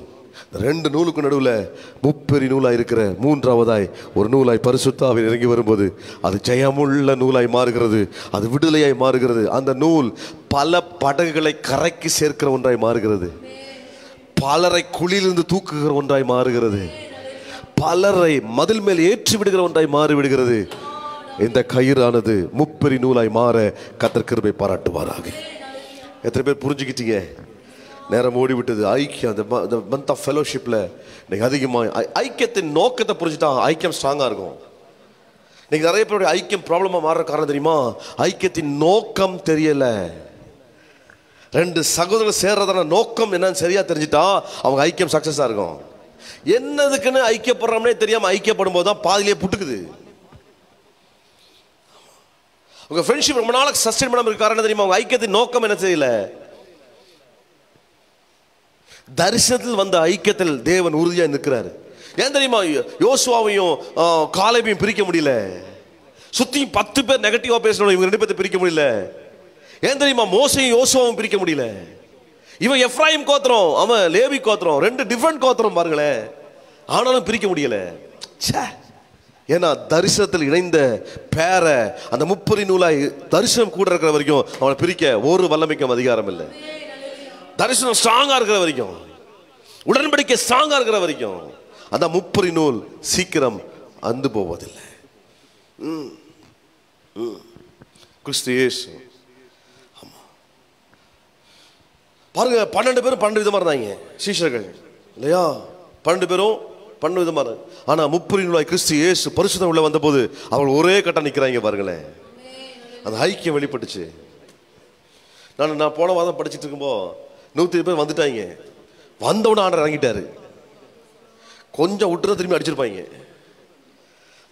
2 நூலுக்கு நடுவில் முப்பெரி நூலாய் இருக்கிற 3வதாய் ஒரு நூலாய் பரிசுத்த ஆவி இறங்கி வரும்போது அது ஜெயமுள்ள நூலாய் மாறுகிறது, அது விடுதலையாய் மாறுகிறது. அந்த நூல் பல படகுகளை கரைக்கு சேர்க்கிற ஒன்றாய் மாறுகிறது, பலரை குழியிலிருந்து தூக்குகிற ஒன்றாய் மாறுகிறது, பலரை மதில் மேல் ஏற்றி விடுகிற ஒன்றாய் மாறிவிடுகிறது. இந்த கயிறானது முப்பெரி நூலாய் மாற கர்த்தர் கிருபை பாராட்டுவாராக. எத்தனை பேர் புரிஞ்சுக்கிட்டீங்க? நேரம் ஓடிவிட்டது. ஐக்கியம், அந்த மந்த் ஆஃப் ஃபெலோஷிப்ல இன்னைக்கு அதிகமாக ஐக்கியத்தின் நோக்கத்தை புரிஞ்சுட்டா ஐக்கியம் ஸ்ட்ராங்காக இருக்கும். இன்னைக்கு நிறைய பேருடைய ஐக்கியம் ப்ராப்ளமாக மாறுற காரணம் தெரியுமா? ஐக்கியத்தின் நோக்கம் தெரியல. 2 சகோதரர்கள் சேர்றதான நோக்கம் என்னன்னு சரியா தெரிஞ்சுட்டா அவங்க ஐக்கியம் சக்சஸாக இருக்கும். என்னதுக்குன்னு ஐக்கியப்படுறோம்னே தெரியாம ஐக்கியப்படும் போது தான் பாதிலேயே புட்டுக்குது. உங்க ஃப்ரெண்ட்ஷிப் ரொம்ப நாளைக்கு சஸ்டெயின் பண்ணாம இருக்க காரணம் தெரியுமா? உங்க ஐக்கியத்தின் நோக்கம் என்ன தெரியல. தரிசனத்தில் வந்த ஐக்கியத்தில் தேவன் உறுதியா நிற்கிறாரு. ஏன் தெரியுமா? யோசுவாவையும் காலேபையும் பிரிக்க முடியல. சுத்தி 10 பேர் நெகட்டிவா பேசணும், இவங்க 2 பேர்த்த பிரிக்க முடியல. ஏன் தெரியுமா? மோசையும் யோசுவாவும் பிரிக்க முடியல. இவன் எப்ராயிம் கோத்திரம், அவன் லேவி கோத்திரம், 2 டிஃபரண்ட் கோத்திரம் பாருங்களேன். ஆனாலும் பிரிக்க முடியல. ஏன்னா தரிசனத்தில் இணைந்த பேர அந்த முப்பரி நூலாய் தரிசனம் கூட இருக்கிற வரைக்கும் அவனை பிரிக்க ஒரு வல்லமைக்கும் அதிகாரம் இல்லை. தரிசனம் ஸ்ட்ராங்கா இருக்கிற வரைக்கும், உடன்படிக்கை ஸ்ட்ராங்கா இருக்கிற வரைக்கும் அந்த முப்பரி நூல் சீக்கிரம் அந்து போவதில்லை. கிறிஸ்து இயேசு. பாருங்க, 12 பேரும் 12 விதமா இருந்தாங்க சீஷர்கள் இல்லையா? 12 பேரும் 12 விதமா இருந்தாங்க. ஆனா முப்பரி நூலாய் கிறிஸ்து இயேசு பரிசுத்தம் உள்ள வந்த போது அவள் ஒரே கட்டம் நிக்கிறாங்க பாருங்களேன். அந்த ஐக்கியம் வெளிப்பட்டுச்சு. நான் போன வாரம் படிச்சுட்டு இருக்கும்போது 100 பேர் வந்துட்டாங்க. வந்தவுடனே ஆண்டவர் இறங்கிட்டாரு. கொஞ்சம் விட்டுற திரும்பி அடிச்சிருப்பாங்க.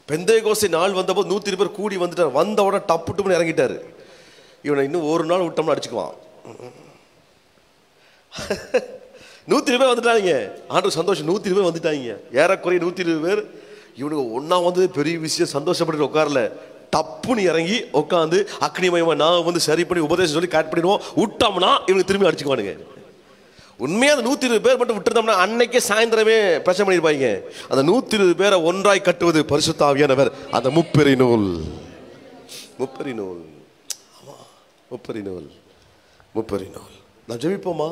பெந்தேகோஸ்தே நாள் வந்தபோது 100 பேர் கூடி வந்துட்டார். வந்த உடனே டப்புன்னு இறங்கிட்டாரு. இவனை இன்னும் ஒரு நாள் விட்டோம்னு அடிச்சுக்குவான். 100 பேர் வந்துட்டாங்க. ஆண்டவர் சந்தோஷம். 100 பேர் வந்துட்டாங்க. ஏறக்குறைய 120 பேர். இவனுக்கு ஒன்னா வந்து பெரிய விஷயம் சந்தோஷப்பட்டு உட்காரல. டப்புன்னு இறங்கி உட்காந்து அக்னிமயமா நான் வந்து சரி பண்ணி உபதேசம் சொல்லி கட் பண்ணிடுவோம். விட்டோம்னா இவனுக்கு திரும்பி அடிச்சுக்குவானுங்க. உண்மையா அந்த 120 பேர் மட்டும் விட்டுருந்தோம்னா அன்னைக்கே சாயந்தரமே பிரச்சனை பண்ணிருப்பாங்க. அந்த 120 பேரை ஒன்றாய் கட்டுவது பரிசுத்த ஆவியானவர். அந்த முப்பரி நூல், முப்பரி நூல், முப்பரி நூல், முப்பரி நூல். நான் ஜெபிப்போமா?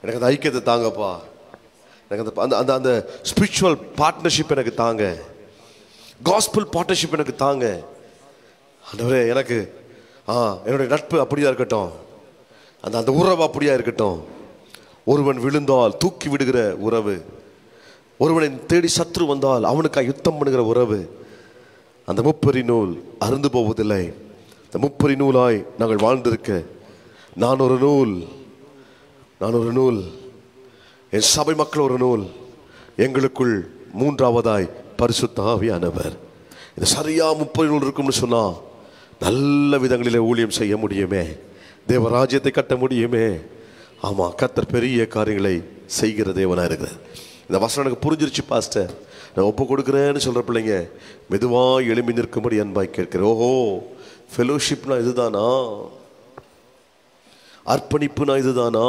எனக்கு அந்த ஐக்கியத்தை தாங்கப்பா. எனக்கு அந்த அந்த அந்த ஸ்பிரிச்சுவல் பார்ட்னர்ஷிப் எனக்கு தாங்க. காஸ்பல் பார்ட்னர்ஷிப் எனக்கு தாங்க. ஆண்டவரே, எனக்கு என்னுடைய நட்பு அப்படியா இருக்கட்டும். அந்த அந்த உறவு அப்படியா இருக்கட்டும். ஒருவன் விழுந்தால் தூக்கி விடுகிற உறவு, ஒருவனை தேடி சத்ரு வந்தால் அவனுக்காக யுத்தம் பண்ணுகிற உறவு. அந்த முப்பரி நூல் அருந்து போவதில்லை. அந்த முப்பரி நூலாய் நாங்கள் வாழ்ந்திருக்க நான் ஒரு நூல், நான் ஒரு நூல், என் சபை மக்கள் ஒரு நூல், எங்களுக்குள் மூன்றாவதாய் பரிசுத்த ஆவியானவர். இது சரியா முப்பரி நூல் இருக்கும்னு சொன்னா நல்ல விதங்களிலே ஊழியம் செய்ய முடியுமே, தேவராஜ்யத்தை கட்ட முடியுமே. ஆமா, கர்த்தர் பெரிய காரியங்களை செய்கிற தேவனா இருக்கிறார். இந்த வசனம் எனக்கு புரிஞ்சிருச்சு பாஸ்டர், நான் ஒப்பு கொடுக்குறேன்னு சொல்ற பிள்ளைங்க மெதுவா எழும்பி நிற்கும்படி அன்பாய் கேட்கிறேன். ஓஹோ, ஃபெலோஷிப்னா இதுதானா? அர்ப்பணிப்புனா இதுதானா?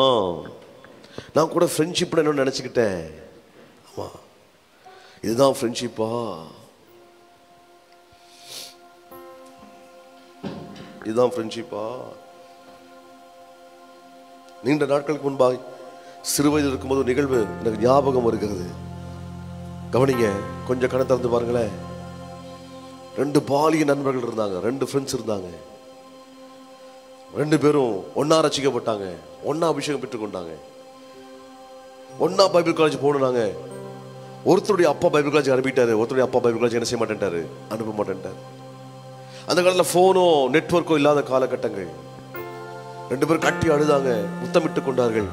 நான் கூட ஃப்ரெண்ட்ஷிப்னு என்ன நினைச்சுக்கிட்டேன். ஆமா, இதுதான் ஃப்ரெண்ட்ஷிப்பா? இதுதான் ஃப்ரெண்ட்ஷிப்பா? நீண்ட நாட்களுக்கு முன்பாக சிறு வயதில் இருக்கும்போது ஒரு நிகழ்வு எனக்கு ஞாபகம் வருகிறது. கவனிங்க, கொஞ்சம் கணக்கு திறந்து பாருங்களேன். 2 பாலிய நண்பர்கள் இருந்தாங்க, 2 ஃப்ரெண்ட்ஸ் இருந்தாங்க. 2 பேரும் ஒன்னா ரசிக்கப்பட்டாங்க, ஒன்னா அபிஷேகம் பெற்றுக்கொண்டாங்க, ஒன்னா பைபிள் காலேஜ் போனாங்க. ஒருத்தருடைய அப்பா பைபிள் காலேஜ் அனுப்பிட்டாரு, ஒருத்தருடைய அப்பா பைபிள் காலேஜ் என்ன செய்ய மாட்டேன்ட்டாரு, அனுப்ப மாட்டேன்ட்டார். அந்த காலத்தில் ஃபோனோ நெட்வொர்க்கோ இல்லாத காலகட்டங்கள். 2 பேரும் கட்டி அழுதாங்க, முத்தமிட்டு கொண்டார்கள்.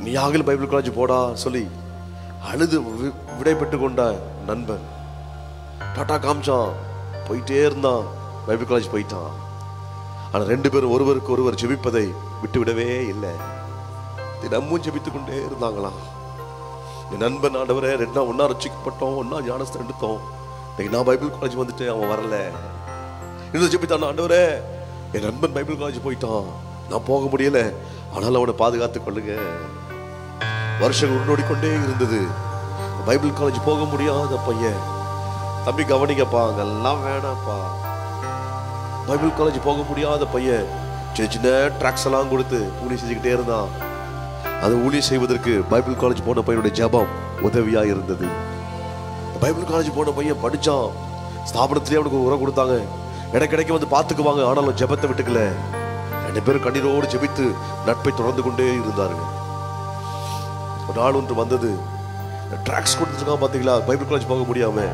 நீ யாகில் பைபிள் காலேஜ் போடா சொல்லி அழுது விடை பெற்று கொண்ட நண்பன் டாட்டா காமிச்சான், போயிட்டே இருந்தான், பைபிள் காலேஜ் போயிட்டான். ஆனா 2 பேரும் ஒருவருக்கு ஒருவர் ஜெபிப்பதை விட்டு விடவே இல்லை. தினமும் ஜெபித்துக் கொண்டே இருந்தாங்களாம். என் நண்பன், ஆண்டவரே, 2 ஒன்னா ரட்சிக்கப்பட்டோம், ஒன்னா ஞானஸ்தானம் எடுத்தோம், நான் பைபிள் காலேஜ் வந்துட்டு அவன் வரல. இன்னும் ஜெபித்தான், ஆண்டவரே, என் நண்பன் பைபிள் காலேஜ் போயிட்டான், நான் போக முடியல, ஆனாலும் அவனை பாதுகாத்துக் கொள்ளுங்க. வருஷங்கள் உன்னோடிக்கொண்டே இருந்தது. பைபிள் காலேஜ் போக முடியாத பையன், தம்பி கவனிங்கப்பா, அங்கெல்லாம் வேணாப்பா. பைபிள் காலேஜ் போக முடியாத பையன் சின்ன ட்ராக்ஸ் எல்லாம் கொடுத்து ஊழியம் செஞ்சுக்கிட்டே இருந்தான். அது ஊழியம் செய்வதற்கு பைபிள் காலேஜ் போன பையனுடைய ஜெபம் உதவியா இருந்தது. பைபிள் காலேஜ் போன பையன் படிச்சான், ஸ்தாபனத்திலே அவனுக்கு உரம் கொடுத்தாங்க, இடைக்கிடைக்கு வந்து பார்த்துக்குவாங்க, ஆனாலும் ஜெபத்தை விட்டுக்கல. 2 பேரும் கண்ணீரோடு ஜெபித்து நட்பை தொடர்ந்து கொண்டே இருந்தார்கள். ஒரு நாள் ஒன்று வந்தது, ட்ராக்ஸ் கொடுத்துருக்கான் பார்த்தீங்களா, பைபிள் காலேஜ் போக முடியாம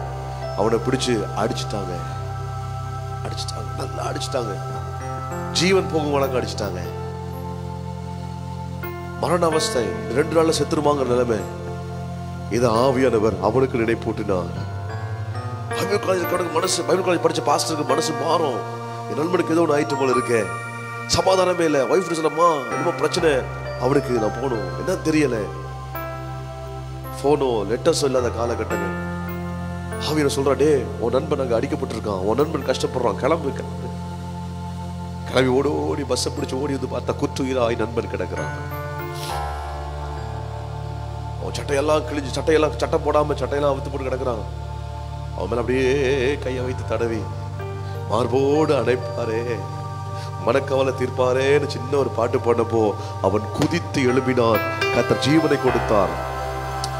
அவனை பிடிச்சு அடிச்சுட்டாங்க, நல்லா அடிச்சுட்டாங்க, ஜீவன் போகும் வழங்க அடிச்சுட்டாங்க. மரண அவஸ்தை, 2 நாள்ல செத்துருமாங்கிற நிலைமை. இதை ஆவியானவர் அவனுக்கு நினைப்பூட்டினார். பைபிள் காலேஜ் மனசு, பைபிள் காலேஜ் படிச்ச பாஸ்டருக்கு மனசு மாறும். என் நண்பனுக்கு ஏதோ ஒன்று ஆயிட்டு போல இருக்கே, சமாதானமே இல்லை. ஒய்ஃப் சொன்னம்மா என்னமோ பிரச்சனை, அவனுக்கு நான் போகணும், என்ன தெரியல. போனோ லெட்டர்ஸும் இல்லாத காலகட்டங்கள். ஆவியானவர் சொல்றா, டே உன் நண்பன் அங்கே அடிக்கப்பட்டிருக்கான், உன் நண்பன் கஷ்டப்படுறான், கிளம்பு கிளம்பு. கிளம்பி ஓடி ஓடி பஸ்ஸை பிடிச்சி ஓடி வந்து பார்த்தா குற்றுயிராய் நண்பன் கிடக்குறான். அவன் சட்டையெல்லாம் கிழிஞ்சு, சட்டை போடாம சட்டையெல்லாம் அவுத்து போட்டு கிடக்குறான். அவன் மேல அப்படியே கையை வைத்து தடவி மார்போடு அணைப்பாரே, மனக்கவலை தீர்ப்பாரேன்னு சின்ன ஒரு பாட்டு பாடப்போ அவன் குதித்து எழுப்பினான். கர்த்தர் ஜீவனை கொடுத்தார்.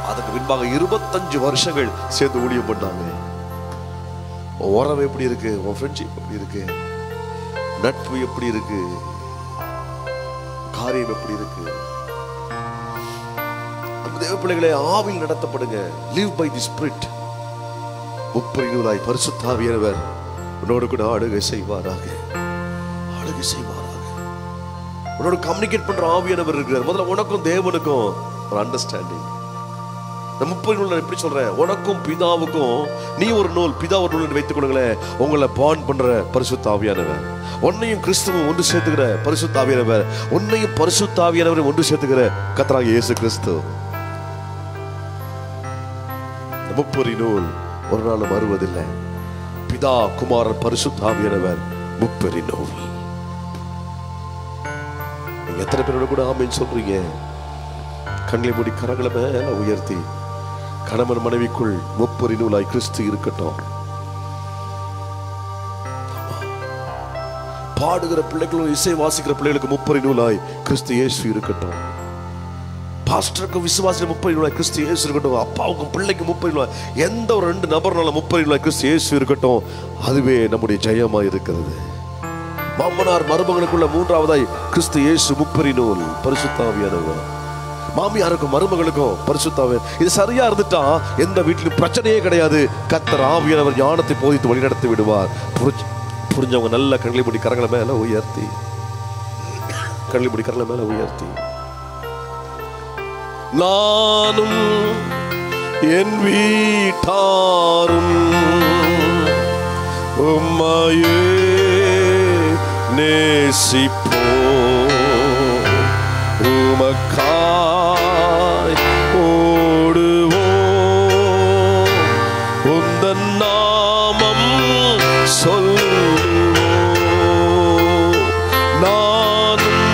அதுக்கு பின்பாக 25 வருஷங்கள் சேர்ந்து ஊழியம் பண்ணாங்க. உறவு எப்படி இருக்கு, உன் ஃப்ரெண்ட்ஷிப் எப்படி இருக்கு, நட்பு எப்படி இருக்கு, காரியம் எப்படி இருக்கு? தேவ பிள்ளைகளே, ஆவியில் நடத்தப்படுங்க. live by the spirit. முப்பரிநூலாய் பரிசுத்த ஆவியானவர் உன்னோடு கூட ஆளுகை செய்வாராக, ஆளுகை செய்வாராக. உன்னோட கம்யூனிகேட் பண்ற ஆவியானவர் இருக்கிறார். முதல்ல உனக்கும் தேவனுக்கும் ஒரு அண்டர்ஸ்டாண்டிங். நான் 30 நூல் எப்படி சொல்றேன், உனக்கும் பிதாவுக்கும் நீ ஒரு நூல், பிதா ஒரு நூல் வைத்துக் கொள்ளுங்களேன். உங்களை பாண்ட் பண்ற பரிசுத்த ஆவியானவர், உன்னையும் கிறிஸ்துவும் ஒன்று சேர்த்துக்கிற பரிசுத்த ஆவியானவர், உன்னையும் பரிசுத்த ஆவியானவரை ஒன்று சேர்த்துக்கிற கர்த்தராகிய இயேசு கிறிஸ்து. 30 நூல் ஒரு நாள் வருவதில்லை. பிதா குமாரன் பரிசுத்த ஆவியானவர் 30 நூல். நீங்க எத்தனை பேரோட கூட ஆமென் சொல்றீங்க? கண்களை மூடி கரங்களை மேல உயர்த்தி, கணவன் மனைவிக்குள் 30 நூலாய் கிறிஸ்து இருக்கட்டும். பாடுகிற பிள்ளைகளும் இசை வாசிக்கிற பிள்ளைகளுக்கு 30 நூலாய் கிறிஸ்து இயேசு இருக்கட்டும். பாஸ்டருக்கு விசுவாசி 30 நூலாய் கிறிஸ்து இயேசு இருக்கட்டும். அப்பாவுக்கும் பிள்ளைக்கு 30 நூலாய், எந்த ஒரு 2 நபர்னால 30 நூலாய் கிறிஸ்து இயேசு இருக்கட்டும். அதுவே நம்முடைய ஜெயமா இருக்கிறது. மாமனார் மருமகளுக்குள்ள 3ஆவதாய் கிறிஸ்து இயேசு 30 நூல் பரிசுத்த ஆவியானவர். மாமியாருக்கும் மருமகளுக்கும் பரிசுத்த ஆவியானவர். இது சரியா இருந்துட்டா எந்த வீட்டிலும் பிரச்சனையே கிடையாது. கர்த்தர் ஆவியானவர் ஞானத்தை போதித்து வழிநடத்தி விடுவார். புரிஞ்சவங்க நல்ல கண்களை மூடி கரங்களை மேல உயர்த்தி, கண்களை மூடி கரங்களை மேல உயர்த்தி, நானும் என் வீட்டாரும் உம்மையே நேசிப்போம், உமக்காய் ஓடுவோம், உந்தன் நாமம் சொல்லுவோம். நானும்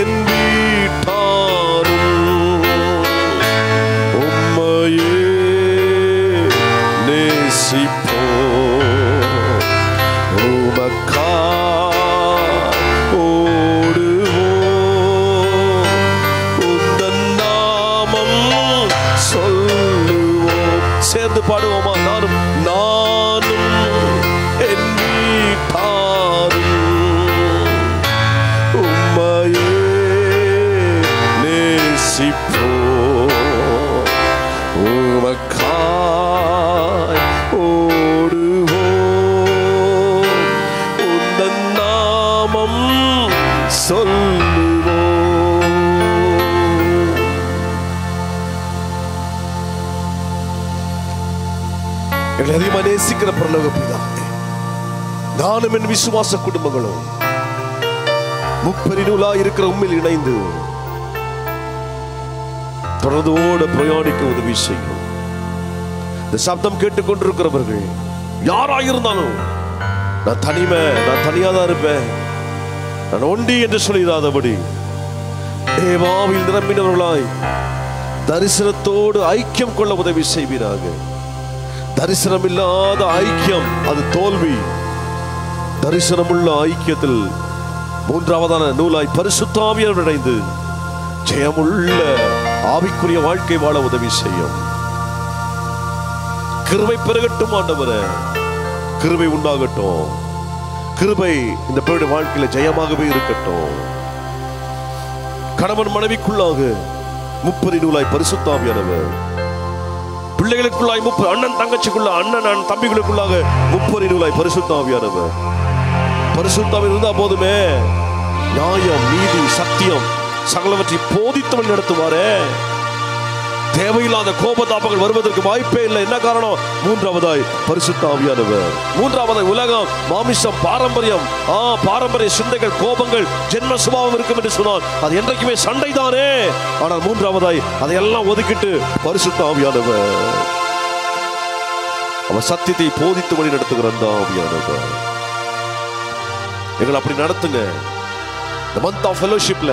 என் வீட்டாரும் உம்மையே நேசிப்போம், உமக்காய் ஓடுவோம், உந்தன் நாமம் சொல்லுவோம். சேர்ந்து பாடுவோமா? நானும் என் வீட்டாரும் உம்மையே நேசிப்போம், உமக்காய் ஓடுவோம், உந்தன் நாமம் சொல்லுவோம். எங்களை அதிகமாக நேசிக்கிற பரலோக பிதாவே, நானும் என் விசுவாச குடும்பங்களும் 30 நூலாய் இருக்கிற உண்மையில் இணைந்து தொடர்ந்தோடு பிரயாணிக்க உதவி செய்யும். இந்த சப்தம் கேட்டுக்கொண்டிருக்கிறவர்கள் யாராயிருந்தாலும், நான் தனியா தான் இருப்பேன், நான் ஒண்டி என்று சொல்லிடாதபடி தேவாவில் நிரம்பினவர்களாய் தரிசனத்தோடு ஐக்கியம் கொள்ள உதவி செய்வீராக. தரிசனம் இல்லாத ஐக்கியம் அது தோல்வி. தரிசனமுள்ள ஐக்கியத்தில் 3ஆவதான நூலாய் பரிசுத்த ஆவியானவர் இணைந்து ஜெயமுள்ள ஆவிக்குரிய வாழ்க்கை வாழ உதவி செய்யும். கிருபை பெருகட்டும் ஆண்டவரே, கிருபை உண்டாகட்டும். கிருபை இந்த பேருடைய வாழ்க்கையில ஜெயமாகவே இருக்கட்டும். கணவன் மனைவிக்குள்ளாக 30 நூலாய் பரிசுத்த ஆவியானவர், பிள்ளைகளுக்குள்ளாய் 30, அண்ணன் தங்கச்சிக்குள்ள, அண்ணன் தம்பிகளுக்குள்ளாக 30 நூலாய் பரிசுத்த ஆவியானவர். பரிசுத்த ஆவியானவர் இருந்தா போதுமே, நியாயம் நீதி சத்தியம் சகலவற்றை போதித்தவன் நடத்துவாரே. தேவையில்லாத கோபதாபங்கள் வருவதற்கு வாய்ப்பே இல்லை. என்ன காரணம்? மூன்றாவதாய் பரிசுத்த ஆவியானவர். மூன்றாவதாய் உலகம், மாமிசம், பாரம்பரியம், பாரம்பரிய சிந்தைகள், கோபங்கள், ஜென்ம சுபாவம் இருக்கும் என்று சொன்னால் அது என்றைக்குமே சண்டை தானே. ஆனால் மூன்றாவதாய் அதையெல்லாம் ஒதுக்கிட்டு பரிசுத்த ஆவியானவர், அவர் சத்தியத்தை போதித்து வழி நடத்துகிற அந்த ஆவியானவர் எங்களை அப்படி நடத்துங்க. The month of fellowshipல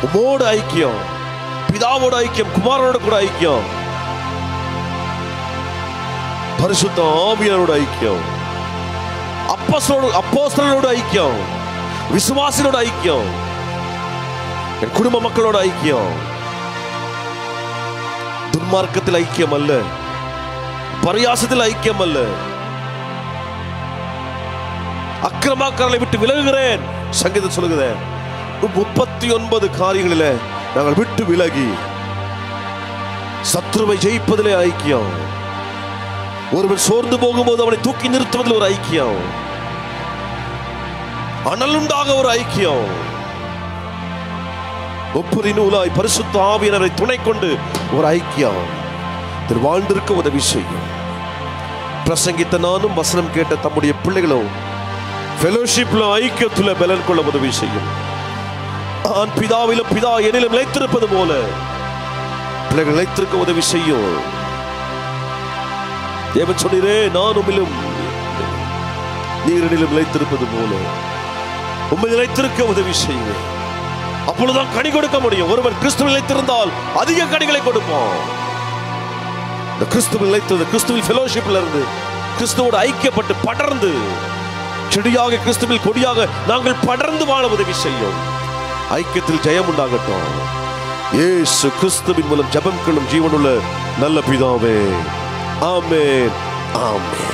உம்மோடு ஐக்கியம், பிதாவோட ஐக்கியம், குமாரனோட கூட ஐக்கியம், பரிசுத்த ஆவியானோட ஐக்கியம், அப்போஸ்தலரோட ஐக்கியம், விசுவாசிகளோட ஐக்கியம், என் குடும்ப மக்களோட ஐக்கியம். துன்மார்க்கத்தில் ஐக்கியம் அல்ல, பரியாசத்தில் ஐக்கியம் அல்ல. அக்கிரமக்காரர்களை விட்டு விலகுகிறேன். சங்கீதம் சொல்லுகிறேன் 39 காரியங்களில நாங்கள் விட்டு விலகி சத்துருவை ஜெயிப்பதிலே ஐக்கியம். ஒருவன் சோர்ந்து போகும்போது அவனை தூக்கி நிறுத்துவதில் ஒரு ஐக்கியம், அனலுண்டாக ஒரு ஐக்கியம், ஒப்புரி நூலாய் பரிசுத்த ஆவியானவரை துணை கொண்டு ஒரு ஐக்கியம் வாழ்ந்திருக்க உதவி செய்யும். பிரசங்கித்த நானும் வசனம் கேட்ட தம்முடைய பிள்ளைகளும் ஃபெலோஷிப்ல ஐக்கியத்துல பலன் கொள்ள உதவி செய்யும். நான் பிதாவிலும் பிதா என்னிலும் நிலைத்திருப்பது போல பிள்ளைகள் நிலைத்திருக்க உதவி செய்யும். தேவன் சொன்னீரே, நான் உம்மிலும் நீர் என்னிலும் நிலைத்திருப்பது போல உம்மை நிலைத்திருக்க உதவி செய்யும். அப்பொழுதுதான் கனி கொடுக்க முடியும். ஒருவன் கிறிஸ்துவில் நிலைத்திருந்தால் அதிக கனிகளை கொடுப்போம். கிறிஸ்துவில் நிலைத்தது, கிறிஸ்துவில் ஃபெலோஷிப்ல இருந்து கிறிஸ்துவோடு ஐக்கியப்பட்டு படர்ந்து செடியாக கிறிஸ்துவில் கொடியாக நாங்கள் படர்ந்து வாழ உதவி செய்யும். ஐக்கியத்தில் ஜெயம் உண்டாகட்டும். இயேசு கிறிஸ்துவின் மூலம் ஜெபம் கொள்ளும் ஜீவனுள்ள நல்ல பிதாவே, ஆமென், ஆமென்.